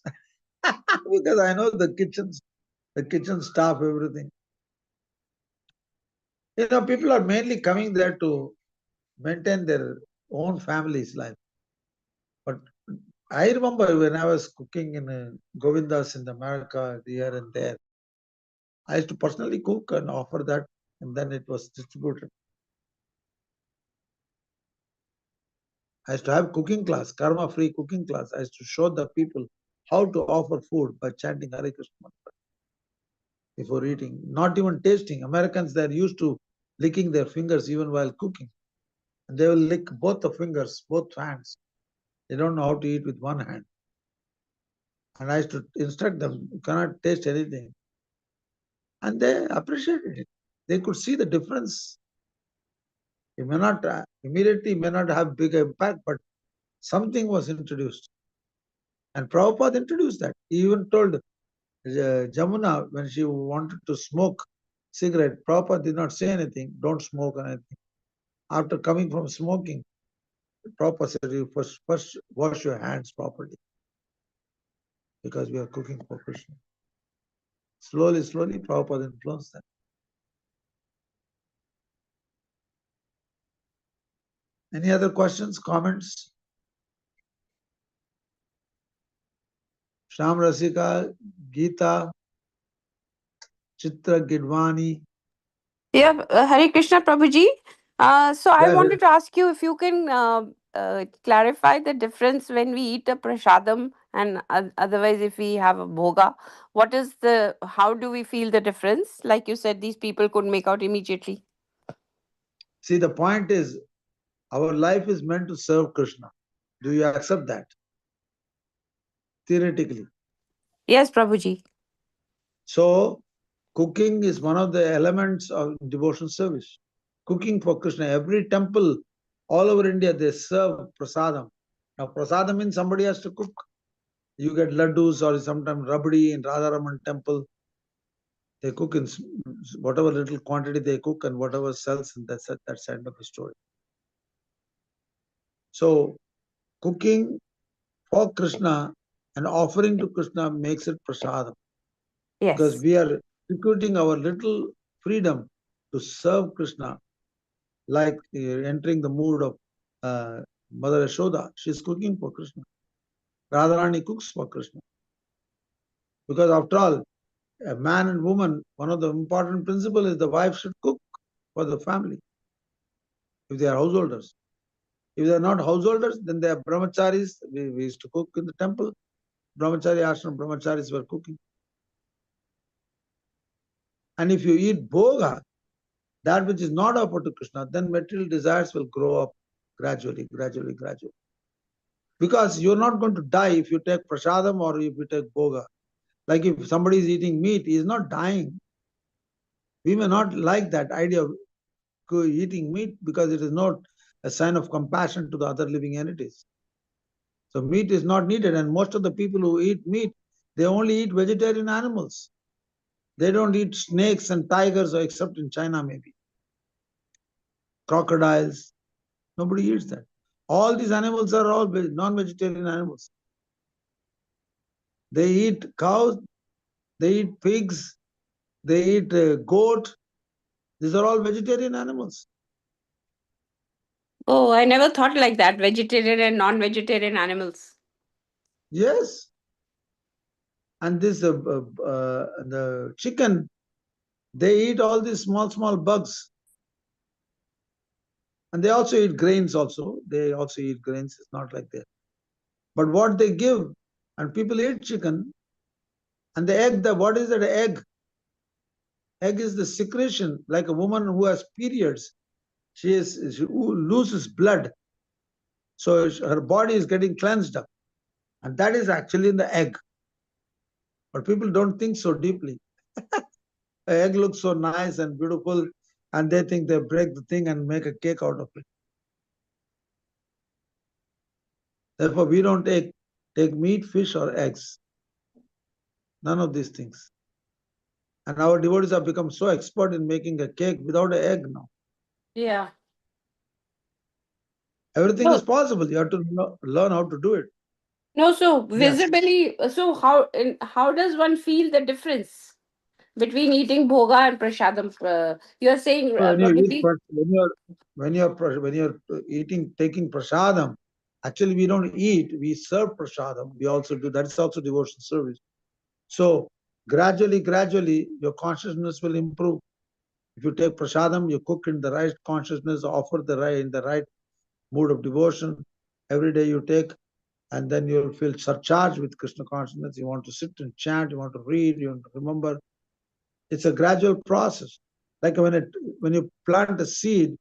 because I know the kitchen staff, everything. People are mainly coming there to maintain their own family's life. But I remember when I was cooking in Govindas in America, here and there, I used to personally cook and offer that, and then it was distributed. I used to have cooking class, karma-free cooking class. I used to show the people how to offer food by chanting Hare Krishna mantra before eating, not even tasting. Americans, they're used to licking their fingers even while cooking. And they will lick both the fingers, both hands. They don't know how to eat with one hand. And I used to instruct them, you cannot taste anything. And they appreciated it. They could see the difference. It may not immediately may not have big impact, but something was introduced. And Prabhupada introduced that. He even told Jamuna, when she wanted to smoke cigarette, Prabhupada did not say anything, don't smoke or anything. After coming from smoking, Prabhupada said, you first wash your hands properly, because we are cooking for Krishna. Slowly, Prabhupada influenced that. Any other questions, comments? Sham Rasika, Geeta, Chitra Gidwani. Yeah, Hare Krishna Prabhuji. So I Yeah, wanted to ask you if you can clarify the difference when we eat a prasadam and otherwise if we have a bhoga. How do we feel the difference? Like you said, these people could make out immediately. see, the point is, our life is meant to serve Krishna. Do you accept that? Theoretically. Yes, Prabhuji. So, cooking is one of the elements of devotional service. Cooking for Krishna. Every temple all over India, they serve prasadam. Now, prasadam means somebody has to cook. You get laddus or sometimes rabdi in Radharaman temple. They cook in whatever little quantity they cook and whatever sells, and that's the end of the story. So, cooking for Krishna and offering to Krishna makes it prasadam. Yes. Because we are executing our little freedom to serve Krishna, like entering the mood of Mother Yashoda. She's cooking for Krishna. Radharani cooks for Krishna. Because after all, a man and woman, one of the important principles is the wife should cook for the family, if they are householders. If they are not householders, then they are brahmacharis. We used to cook in the temple. Brahmachari ashram, brahmacharis were cooking. And if you eat bhoga, that which is not offered to Krishna, then material desires will grow up gradually. Because you're not going to die if you take prasadam or if you take bhoga. Like if somebody is eating meat, he is not dying. We may not like that idea of eating meat because it is not a sign of compassion to the other living entities. So meat is not needed, and most of the people who eat meat, they only eat vegetarian animals. They don't eat snakes and tigers, or except in China maybe. Crocodiles. Nobody eats that. All these animals are all non-vegetarian animals. They eat cows, they eat pigs, they eat goat. These are all vegetarian animals. Oh, I never thought like that. Vegetarian and non-vegetarian animals. Yes. And this the chicken, they eat all these small bugs. And they also eat grains also. They also eat grains. It's not like that. But what they give, and people eat chicken, and the egg, what is that egg? Egg is the secretion, like a woman who has periods. She loses blood. So her body is getting cleansed up. And that is actually in the egg. But people don't think so deeply. The egg looks so nice and beautiful, and they think they break the thing and make a cake out of it. Therefore, we don't take meat, fish, or eggs. None of these things. And our devotees have become so expert in making a cake without an egg now. Yeah. Everything is possible. You have to learn how to do it. No, so Yes. visibly, so how does one feel the difference between eating bhoga and prasadam? You're saying When Prabhuji? you're taking prasadam, Actually, we don't eat, we serve prasadam. We also do, that's also devotional service. So gradually, your consciousness will improve. If you take prasadam, you cook in the right consciousness, offer in the right mood of devotion. Every day you take, and then you'll feel surcharged with Krishna consciousness. You want to sit and chant, you want to read, you want to remember. It's a gradual process. Like when you plant a seed,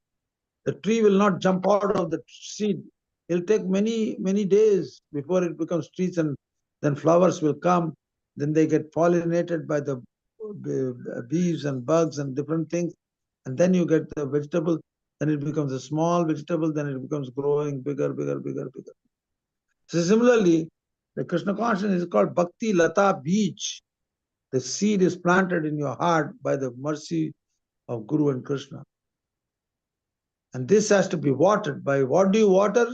the tree will not jump out of the seed. It'll take many days before it becomes trees, and then flowers will come. Then they get pollinated by the bees and bugs and different things. And then you get the vegetable. Then it becomes a small vegetable. Then it becomes growing bigger. So similarly, the Krishna consciousness is called Bhakti Lata Beej. The seed is planted in your heart by the mercy of Guru and Krishna. And this has to be watered by, what do you water?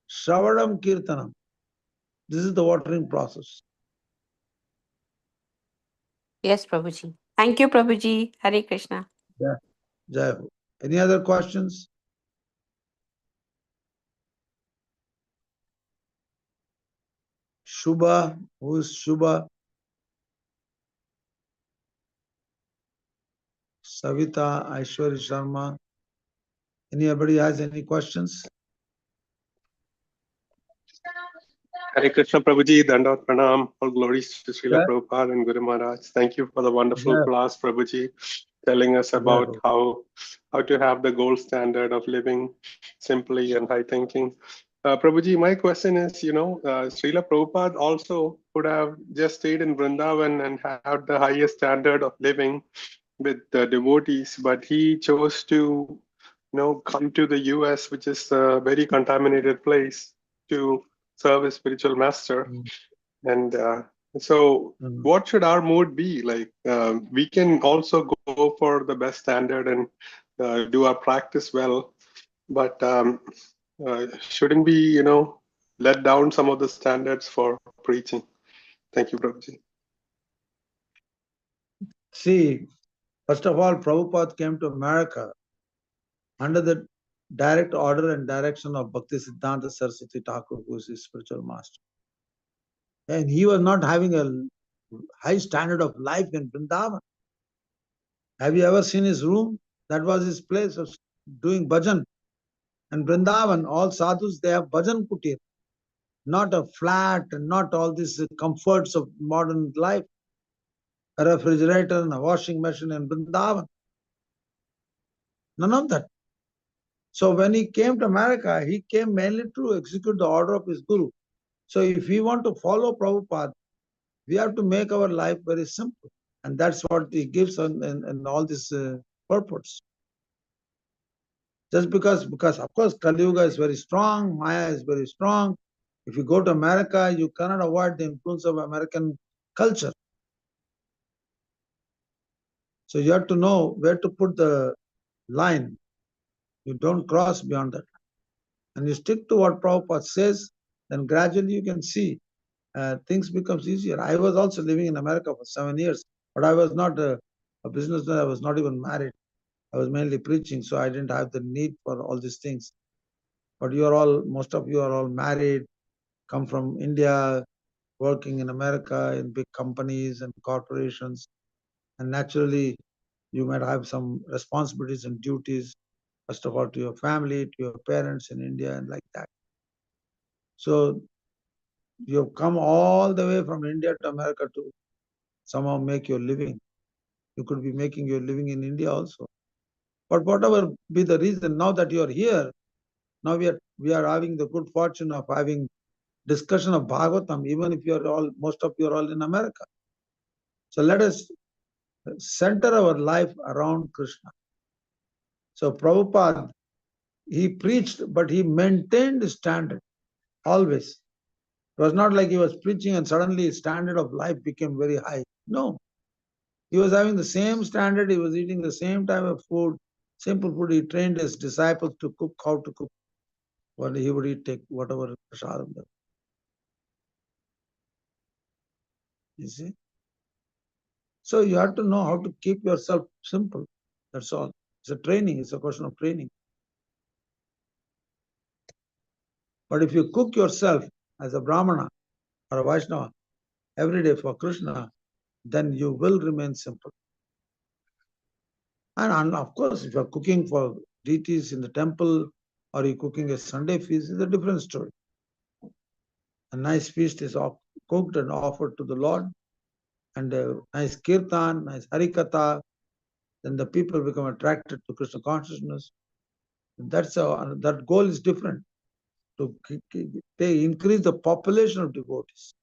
Shravanam Kirtanam. This is the watering process. Yes, Prabhuji. Thank you, Prabhuji. Hare Krishna. Yeah. Jai Ho. Any other questions? Shubha, who is Shubha? Savita, Aishwarya Sharma. Anybody has any questions? Hare Krishna Prabhuji, Dandavat Pranam, all glories to Srila Yeah. Prabhupada and Guru Maharaj. Thank you for the wonderful Yeah. class, Prabhuji, telling us about how to have the gold standard of living simply and high thinking. Prabhuji, my question is, Srila Prabhupada also could have just stayed in Vrindavan and had the highest standard of living with the devotees, but he chose to, come to the US, which is a very contaminated place, to serve a spiritual master. And so what should our mood be like? We can also go for the best standard and do our practice well, but shouldn't we let down some of the standards for preaching? Thank you, Prabhuji. See, first of all, Prabhupada came to America under the direct order and direction of Bhakti Siddhanta Saraswati Thakur, who is his spiritual master. And he was not having a high standard of life in Vrindavan. Have you ever seen his room? That was his place of doing bhajan. And Vrindavan, all sadhus, they have bhajan kutir. Not a flat and not all these comforts of modern life. A refrigerator and a washing machine in Vrindavan. None of that. So when he came to America, he came mainly to execute the order of his guru. So if we want to follow Prabhupada, we have to make our life very simple. And that's what he gives in all this purpose. Just because of course Kali Yuga is very strong, Maya is very strong. If you go to America, you cannot avoid the influence of American culture. So you have to know where to put the line. You don't cross beyond that. And you stick to what Prabhupada says, then gradually you can see things becomes easier. I was also living in America for 7 years, but I was not a businessman. I was not even married. I was mainly preaching, so I didn't have the need for all these things. But most of you are all married, come from India, working in America in big companies and corporations. And naturally, you might have some responsibilities and duties, first of all, to your family, to your parents in India, and like that. So you've come all the way from India to America to somehow make your living. You could be making your living in India also. But whatever be the reason, now that you are here, now we are having the good fortune of having discussion of Bhagavatam, even if most of you are all in America. So let us center our life around Krishna. So Prabhupada, he preached, but he maintained his standard always. It was not like he was preaching and suddenly his standard of life became very high. No. He was having the same standard, he was eating the same type of food, simple food. He trained his disciples to cook, how to cook. What he would eat, take whatever prasadam. You see? So you have to know how to keep yourself simple. That's all. It's a training, it's a question of training. But if you cook yourself as a Brahmana or a Vaishnava every day for Krishna, then you will remain simple. And of course, if you're cooking for deities in the temple or you're cooking a Sunday feast, it's a different story. A nice feast is cooked and offered to the Lord, and a nice kirtan, nice harikatha, then the people become attracted to Krishna consciousness. That goal is different, to increase the population of devotees.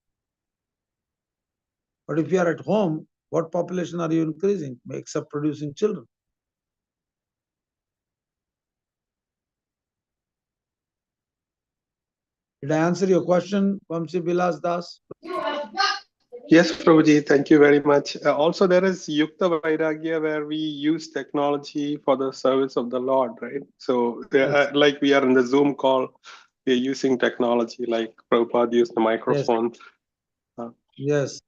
But if you are at home, what population are you increasing except producing children? Did I answer your question, Vamsi Vilas Das? Yes, Prabhuji, thank you very much. Also, there is Yukta Vairagya where we use technology for the service of the Lord, right? So, like we are in the Zoom call, we're using technology, like Prabhupada used the microphone. Yes.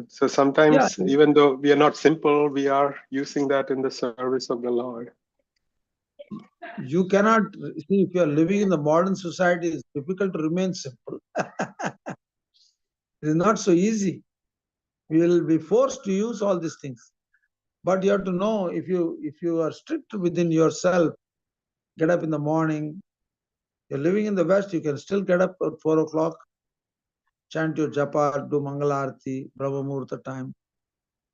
So sometimes, even though we are not simple, we are using that in the service of the Lord. You cannot see, if you are living in the modern society, it's difficult to remain simple. It is not so easy. We will be forced to use all these things. But you have to know, if you are strict within yourself, get up in the morning. You're living in the West, you can still get up at 4 o'clock, chant your japa, do Mangalarti, Brahma Muhurta time.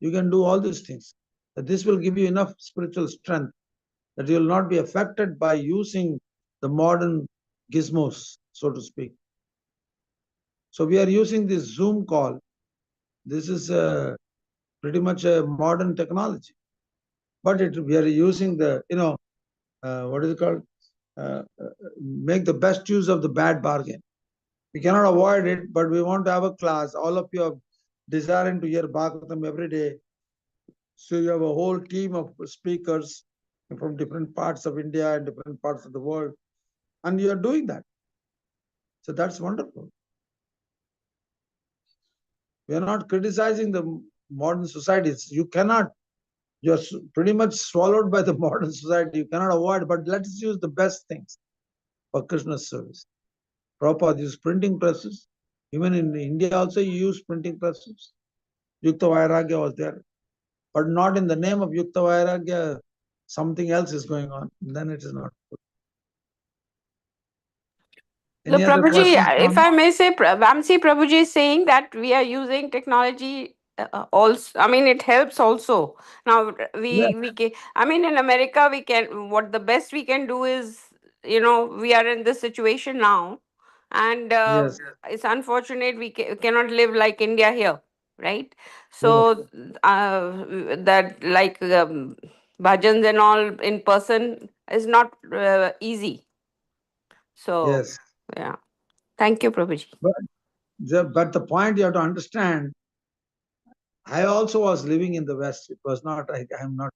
You can do all these things. But this will give you enough spiritual strength that you will not be affected by using the modern gizmos, so to speak. So we are using this Zoom call. This is pretty much a modern technology. But we are using the, what is it called? Make the best use of the bad bargain. We cannot avoid it, but we want to have a class. All of you are desiring to hear Bhagavatam every day. So you have a whole team of speakers from different parts of India and different parts of the world. And you are doing that. So that's wonderful. We are not criticizing the modern societies. You are pretty much swallowed by the modern society. You cannot avoid, but let's use the best things for Krishna's service. Prabhupada used printing presses. Even in India also you use printing presses. Yukta Vairagya was there. But not in the name of Yukta Vairagya, something else is going on. Then it is not good. So, Any other Prabhuji, questions? if I may say, Vamsi Prabhuji is saying that we are using technology also. I mean, it helps also. Now, I mean, in America, what the best we can do is, we are in this situation now. And Yes. it's unfortunate we cannot live like India here, right? Yes. So, that like bhajans and all in person is not easy. So, Yes. yeah. Thank you, Prabhuji. But the point you have to understand, I also was living in the West. It was not, I'm not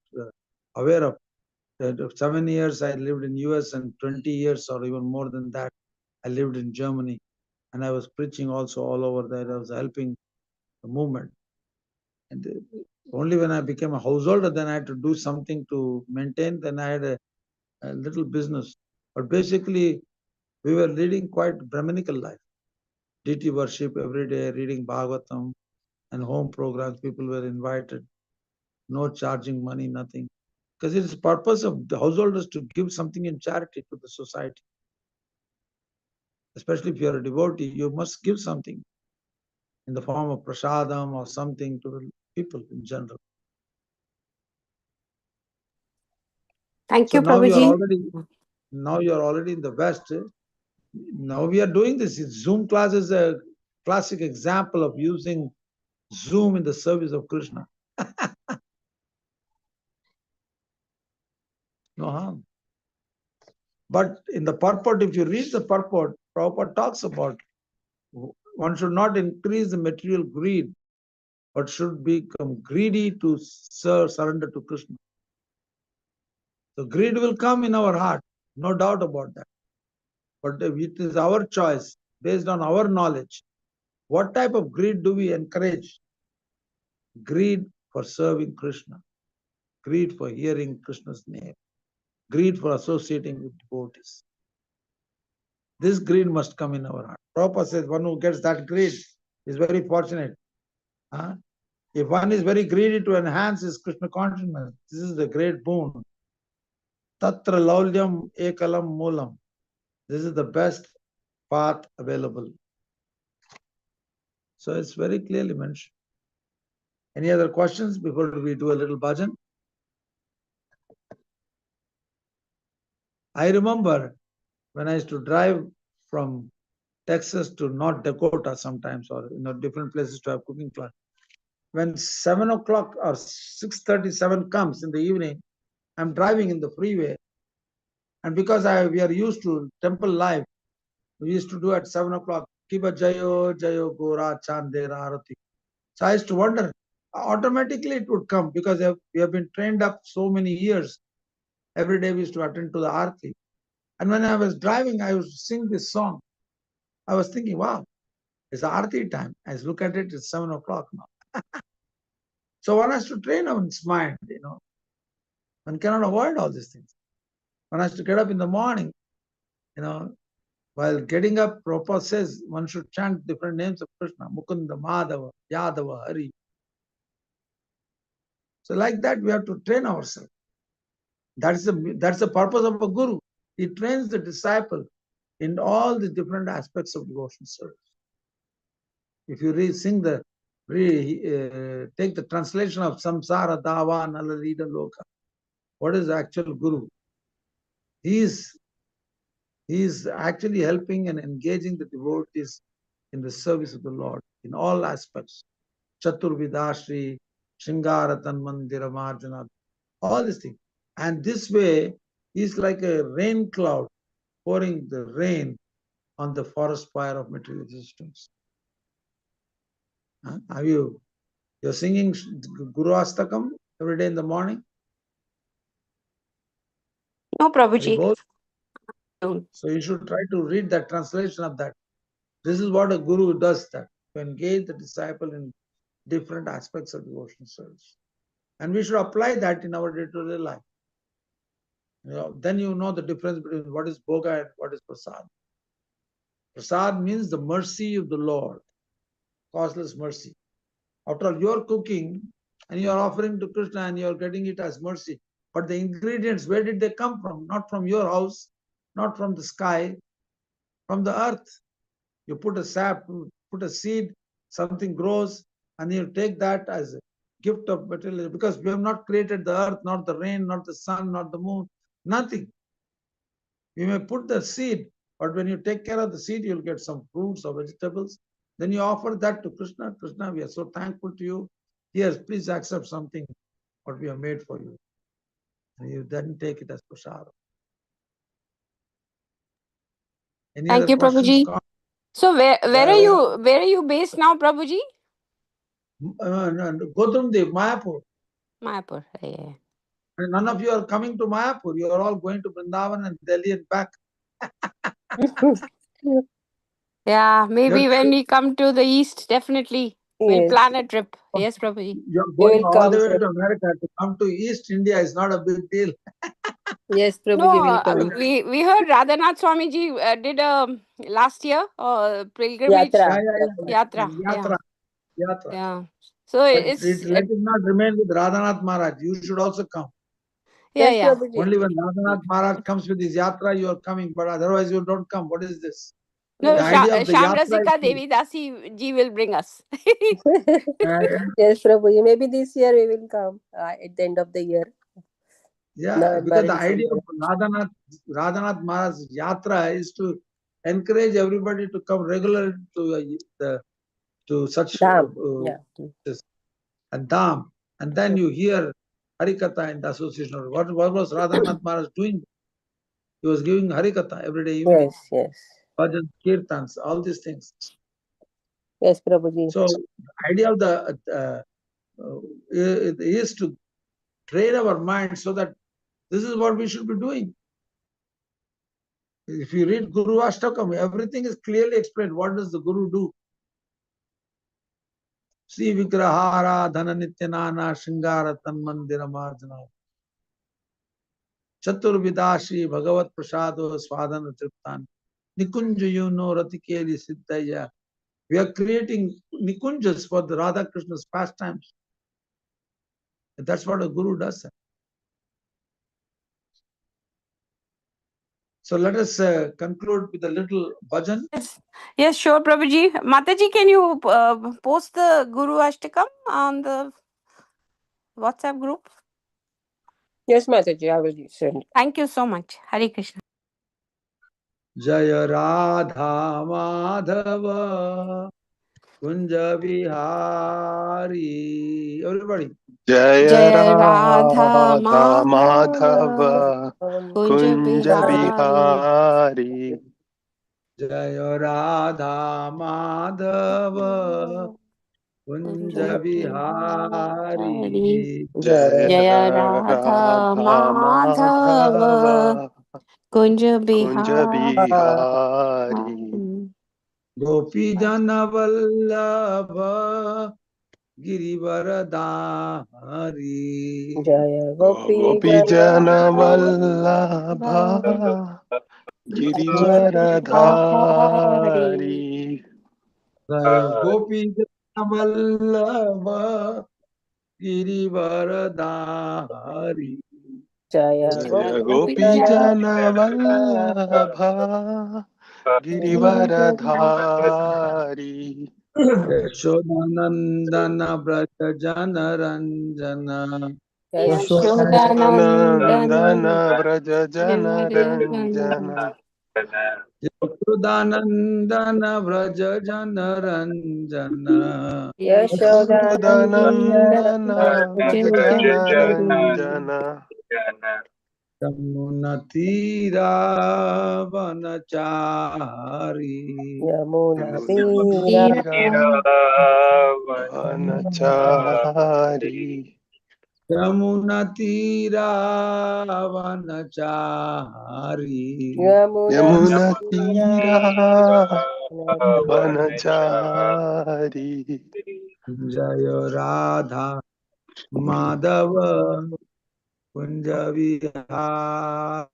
aware of. 7 years I lived in US and 20 years or even more than that, I lived in Germany. And I was preaching also all over there. I was helping the movement. And only when I became a householder, then I had to do something to maintain. Then I had a little business. But basically, we were leading quite Brahminical life. Deity worship every day, reading Bhagavatam and home programs. People were invited. No charging money, nothing. Because it is the purpose of the householders to give something in charity to the society. Especially if you are a devotee, you must give something in the form of prasadam or something to the people in general. Thank So you, now you are Prabhuji. already in the West. Now we are doing this. Zoom class is a classic example of using Zoom in the service of Krishna. No harm. But in the purport, if you read the purport, Prabhupada talks about one should not increase the material greed, but should become greedy to surrender to Krishna. So greed will come in our heart, no doubt about that. But it is our choice, based on our knowledge. What type of greed do we encourage? Greed for serving Krishna, greed for hearing Krishna's name, greed for associating with devotees. This greed must come in our heart. Prabhupada says one who gets that greed is very fortunate. If one is very greedy to enhance his Krishna consciousness, this is the great boon. Tatra laulyam ekalam moolam. This is the best path available. So it's very clearly mentioned. Any other questions before we do a little bhajan? I remember when I used to drive from Texas to North Dakota sometimes, or different places to have cooking class. When 7 o'clock or 6:37 comes in the evening, I'm driving in the freeway, and because we are used to temple life, we used to do at 7 o'clock, Kiba Jayo Jayo Gora Chandera Arati. So I used to wonder, automatically it would come because we have been trained up so many years. Every day we used to attend to the Arati. And when I was driving, I used to sing this song. I was thinking, wow, it's Arati time. I look at it, it's 7 o'clock now. So one has to train one's mind, One cannot avoid all these things. One has to get up in the morning, while getting up, Prabhupada says one should chant different names of Krishna, Mukunda, Madhava, Yadava, Hari. So like that, we have to train ourselves. That's the purpose of a guru. He trains the disciple in all the different aspects of devotion service. If you take the translation of Samsara Dava Nalalida Loka, what is the actual guru? He is actually helping and engaging the devotees in the service of the Lord in all aspects. Chaturvidashri, Shringaratan Mandira Marjana, all these things. And this way, he's like a rain cloud pouring the rain on the forest fire of material existence. You're singing Guru Astakam every day in the morning? No, Prabhuji. Both? So you should try to read that translation of that. This is what a guru does, that to engage the disciple in different aspects of devotion service. And we should apply that in our day-to-day life. Then you know the difference between what is bhoga and what is prasad. Prasad means the mercy of the Lord, causeless mercy. After all, you're cooking and you're offering to Krishna and you're getting it as mercy. But the ingredients, where did they come from? Not from your house, not from the sky, from the earth. You put a sap, put a seed, something grows, and you take that as a gift of material. Because we have not created the earth, not the rain, not the sun, not the moon, nothing. You may put the seed, but when you take care of the seed, you'll get some fruits or vegetables. Then you offer that to Krishna. Krishna, we are so thankful to you. Here, please accept something what we have made for you. And you then take it as prasad. Any Thank other you, questions? Prabhuji. So where are you based now, Prabhuji? Godumdev, Mayapur. Mayapur. Yeah. And none of you are coming to Mayapur. You are all going to Vrindavan and Delhi and back. Yeah, maybe when we come to the east, definitely we'll plan a trip. Yes, Prabhuji. You're going all the way to America. To come to East India is not a big deal. Yes, No, Prabhuji will come. we heard Radhanath Swamiji did last year pilgrimage Yatra. yatra. Yatra. Yeah. So But it's let it not remain with Radhanath Maharaj. You should also come. Yes, Prabhuji. Only when Radhanath Maharaj comes with his yatra, you are coming. But otherwise, you don't come. What is this? no, The idea of the Sham yatra Rasika is Devi Dasi ji will bring us. Yes, Prabhuji. Maybe this year we will come at the end of the year. because the idea of Radhanath Maharaj's yatra is to encourage everybody to come regularly to such this and Dham. And then you hear Harikatha in the association. What was Radhanath Maharaj doing? He was giving Harikatha every day evening. Yes. Bhajan, Kirtans, all these things. Yes, Prabhuji. So the idea of the is to train our mind so that this is what we should be doing. If you read Guru Ashtakam, everything is clearly explained. What does the Guru do? Sri Vigrahara Dhana Nityanana Shingara Tanmandira Marjana Chaturvidashi Bhagavat Prasado Swadhana Triptan. Nikunjayo Ratikeli Siddhaya. We are creating Nikunjas for the Radha Krishna's pastimes. That's what a guru does. So let us conclude with a little bhajan. Yes, sure, Prabhuji. Mataji, can you post the Guru Ashtakam on the WhatsApp group? Yes, Mataji, I will send. Thank you so much. Hare Krishna. Jaya Radha Madhava Kunja Vihari. Everybody. Jaya Radha Radha Madhava Madhava Kunja Kunja Bihari. Bihari. Jaya Radha Madhava Kunja Vihari. Jaya Jaya Radha Radha Madhava Madhava Kunja Kunja Bihari. Bihari. Gopi Jana Vallabha Girivaradhari. Jaya Gopi Gopi Jana Jana Bihari. Vallabha Girivaradhari. Jaya Gopi Jana Vallabha Girivaradhari. Jaya Jaya Gopi Gopi Jana Jana Vallabha Girivaradhari. Yashodanandana Braja Jana Ranjana. Yashodanandana Yashodanandana Vraja Jana Ranjana. Yashodanandana Braja Jana Ranjana. Yashodanandana Yashodanandana Vraja Jana Ranjana. Yamunatira Vanachari. Yamuna Tira Yamunatira Vanachari. Yamunatira Vanachari. Yamuna Yamunatira Tira Vanachari. Jaya Radha Madhava Kunja Vihari.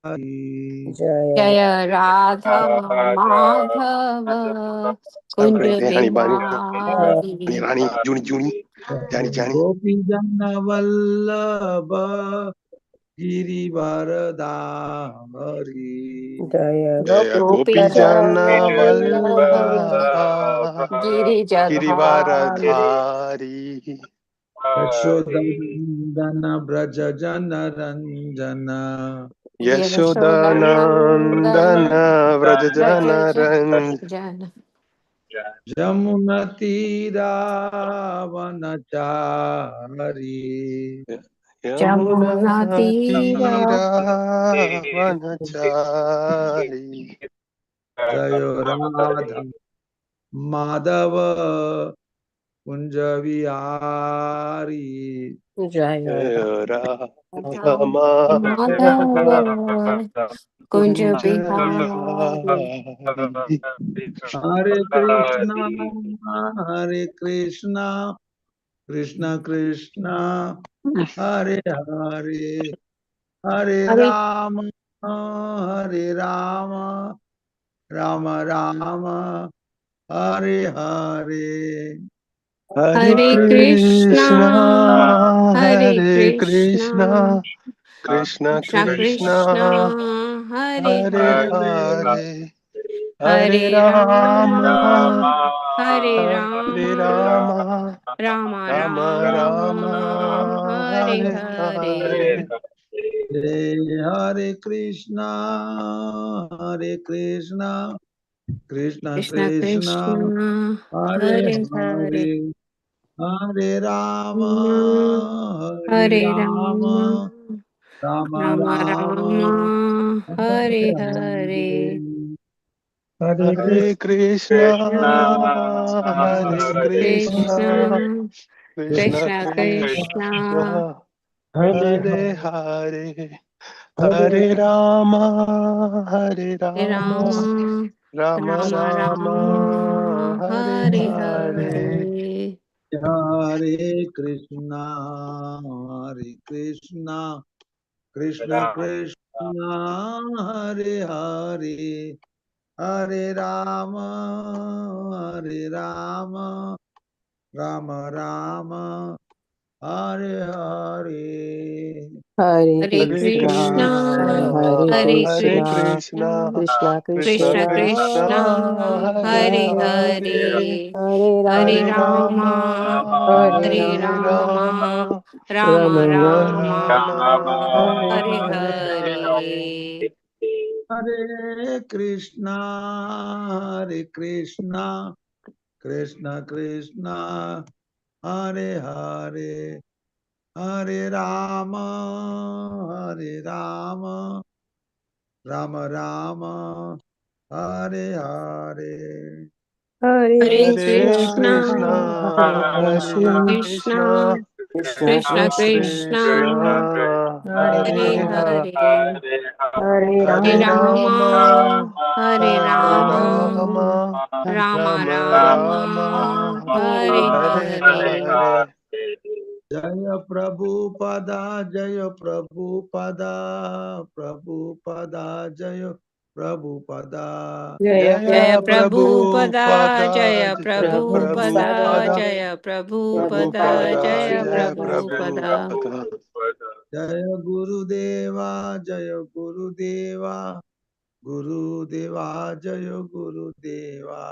Jaya Jaya Radha Madhava Sampai Kunja Rani Bani Bihari. Rani Juni Juni Jani Jani. Gopi Jana Vallabha Girivaradhari. Jaya Jaya Gopi Gopi Jana Jana Gopijana Vallabha Girijadhari. Girivaradhari. Yashodandana Braja Jana Ranjana. Yashodanandana Yashodanandana Vrajajana Rajajana. Yamunatira Vanachari. Yamuna Jamunatira Tira Vanachari. Jaya Radha Madhava Kunja Vihari. Jaya Rama Madhava Kunja Kunja Bihari. Bihari. Hare Krishna, Hare Krishna, Krishna Krishna, Hare Hare, Hare Hare Rama, Hare Rama, Rama Rama, Hare Hare. Hare Hare Krishna, Krishna, Hare Hare Krishna, Krishna, Krishna Krishna Krishna, Krishna, Hare Hare Hare, Hare, Hare Hare Rama, Rama, Hare Hare Rama, Rama, Rama Rama Rama, Rama, Hare Hare Hare, Hare. Hare Krishna, Hare Krishna, Krishna Krishna Krishna, Krishna, Hare Hare Hare, Hare, Hare Rama, Rama, Hare Hare Rama, Rama, Rama Rama Rama, Rama, Hare Hare Hare. Hare. Hare Krishna, Hare Krishna Krishna, Krishna, Krishna Krishna Krishna, Krishna, Hare Hare, Hare Rama, Hare Hare Rama, Rama, Rama Rama Rama, Rama, Hare Hare Hare. Hare. Hare Krishna, Hare Krishna, Krishna Krishna, Hare Hare, Hare Rama, Hare Rama, Rama Rama, Hare Hare. Hare Hare Krishna, Hare Hare Hare Krishna, Krishna, Krishna, Krishna Krishna Krishna Krishna, Krishna, Krishna, Hare Hare Hare Hare, Hare, Hare, Hare Hare Hare Rama, Rama, Hare Rama, Hare Hare Rama, Rama, Rama, Rama Rama Rama Rama, Rama, Rama, Hare Hare Hare Hare. Hare. Hare. Hare Krishna, Hare Krishna, Krishna Krishna, Hare Hare, Hare Rama, Hare Rama, Rama Rama, Hare Hare. Hare Hare Hare Krishna, Krishna, Hare Krishna, Hare Hare Krishna, Krishna, Krishna, Krishna Krishna Krishna Krishna, Krishna, Krishna, Hare Hare Hare Hare, Hare, Hare, Hare Hare Hare Rama, Rama, Rama, Hare Hare Rama, Rama, Rama, Rama Rama Rama, Rama, Hare Hare Hare. Hare. Jaya Prabhupada, Jaya Prabhupada, Prabhupada, Jaya Prabhupada. Jaya Jaya Jaya Prabhupada, Prabhupada, Jaya Jaya Prabhupada, Prabhupada, Prabhupada, Jaya Prabhupada, Prabhupada, Prabhupada, Jaya Jaya Jaya Prabhupada. Prabhupada. Jaya Gurudeva, Jaya Gurudeva, Gurudeva, Jaya Gurudeva.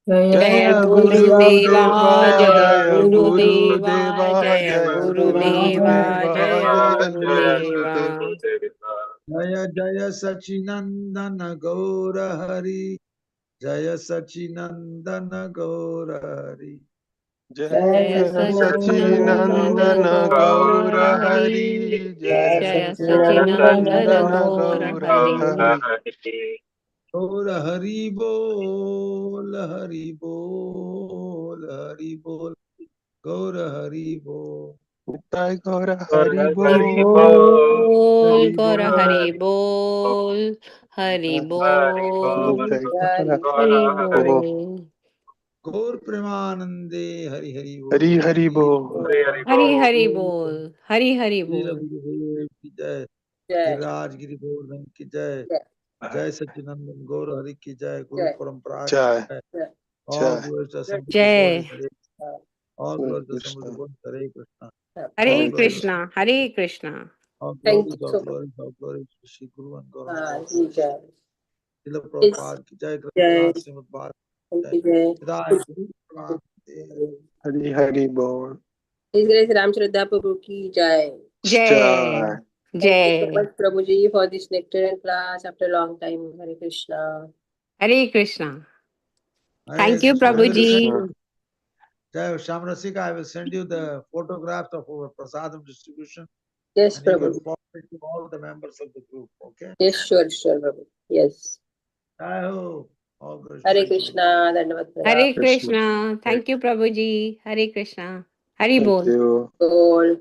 Jaya Jaya Jaya Guru Guru Deva, Deva, Gurudeva, Jaya Jaya Guru Guru Deva, Deva, Jaya Jaya Guru Guru Deva, Deva, Jaya Jaya Guru Guru Deva. Deva. Jaya Jaya Sachinandana Gaura Hari, Jaya Sachinandana Gaura Hari. Jaya Jaya Jaya Sachinandana Sachinandana Sachinandana Gaura Gaura Gaura Hari, Hari. Hari, Jaya Jaya Jaya Sachinandana Sachinandana Sachinandana Gaura Gaura Gaura Hari. Hari. Hari. Gaura Hari Bol, Hari Bol, Hari Bol, Gaura Hari Bol. Nitai Gaura Hari Hari Bol, Bol, Hari Gaura Bol. Hari Bol, Hari Bol, Nitai Gaura Hari Bol, Bol. Gaur Premanande Hari Hari Hari Bol, Hari Hari Bol. Hari Hari Bol. Bol, Hari Hari Srila Bol. Gurudev ki jai, Jai, Giraj Giri Govardhan ki jai, Jai, Jai Sachinandan Gaur Hari ki jai, Guru Jai, Parampara ki Jai, jai. Jai. All Jai. glories to Jai Assembled Devotees, Jai. Hare. All Hare glories to Assembled Krishna, Devotees, Hare Krishna. All Hare Hare glories, Krishna. Krishna, Hare Krishna. Thank you all so much. glories, all glories to Shri Guru and Gauranga. Ji Jai. Srila It's Prabhupada ki jai, Jai. Granthanath Srimad Bhagavatam ki Thank jai. you, Jai. Hridaya Guru Pranam. Hari Hari Bol. His Grace Ram Shraddha Prabhu ki Jai. Jai. Jai. Thank you so Jai. much, Prabhuji, for this nectarian class after a long time. Hare Krishna. Hare Krishna. Hare Thank you, Krishna. I Hare will send Prabhuji. Krishna. you, Jai Shamrasika, I will send you the photographs of our prasadam distribution Yes, and you can Prabhu. forward it to all the members of the group. Okay? Yes, sure, Prabhu. Yes. Jai Ho. All glories to Hare Shri Guru. Krishna. Dandavat Pranam. Hare Krishna. Krishna. Thank you, Prabhuji. Hare Krishna. Hari Thank Bol. you. Bol.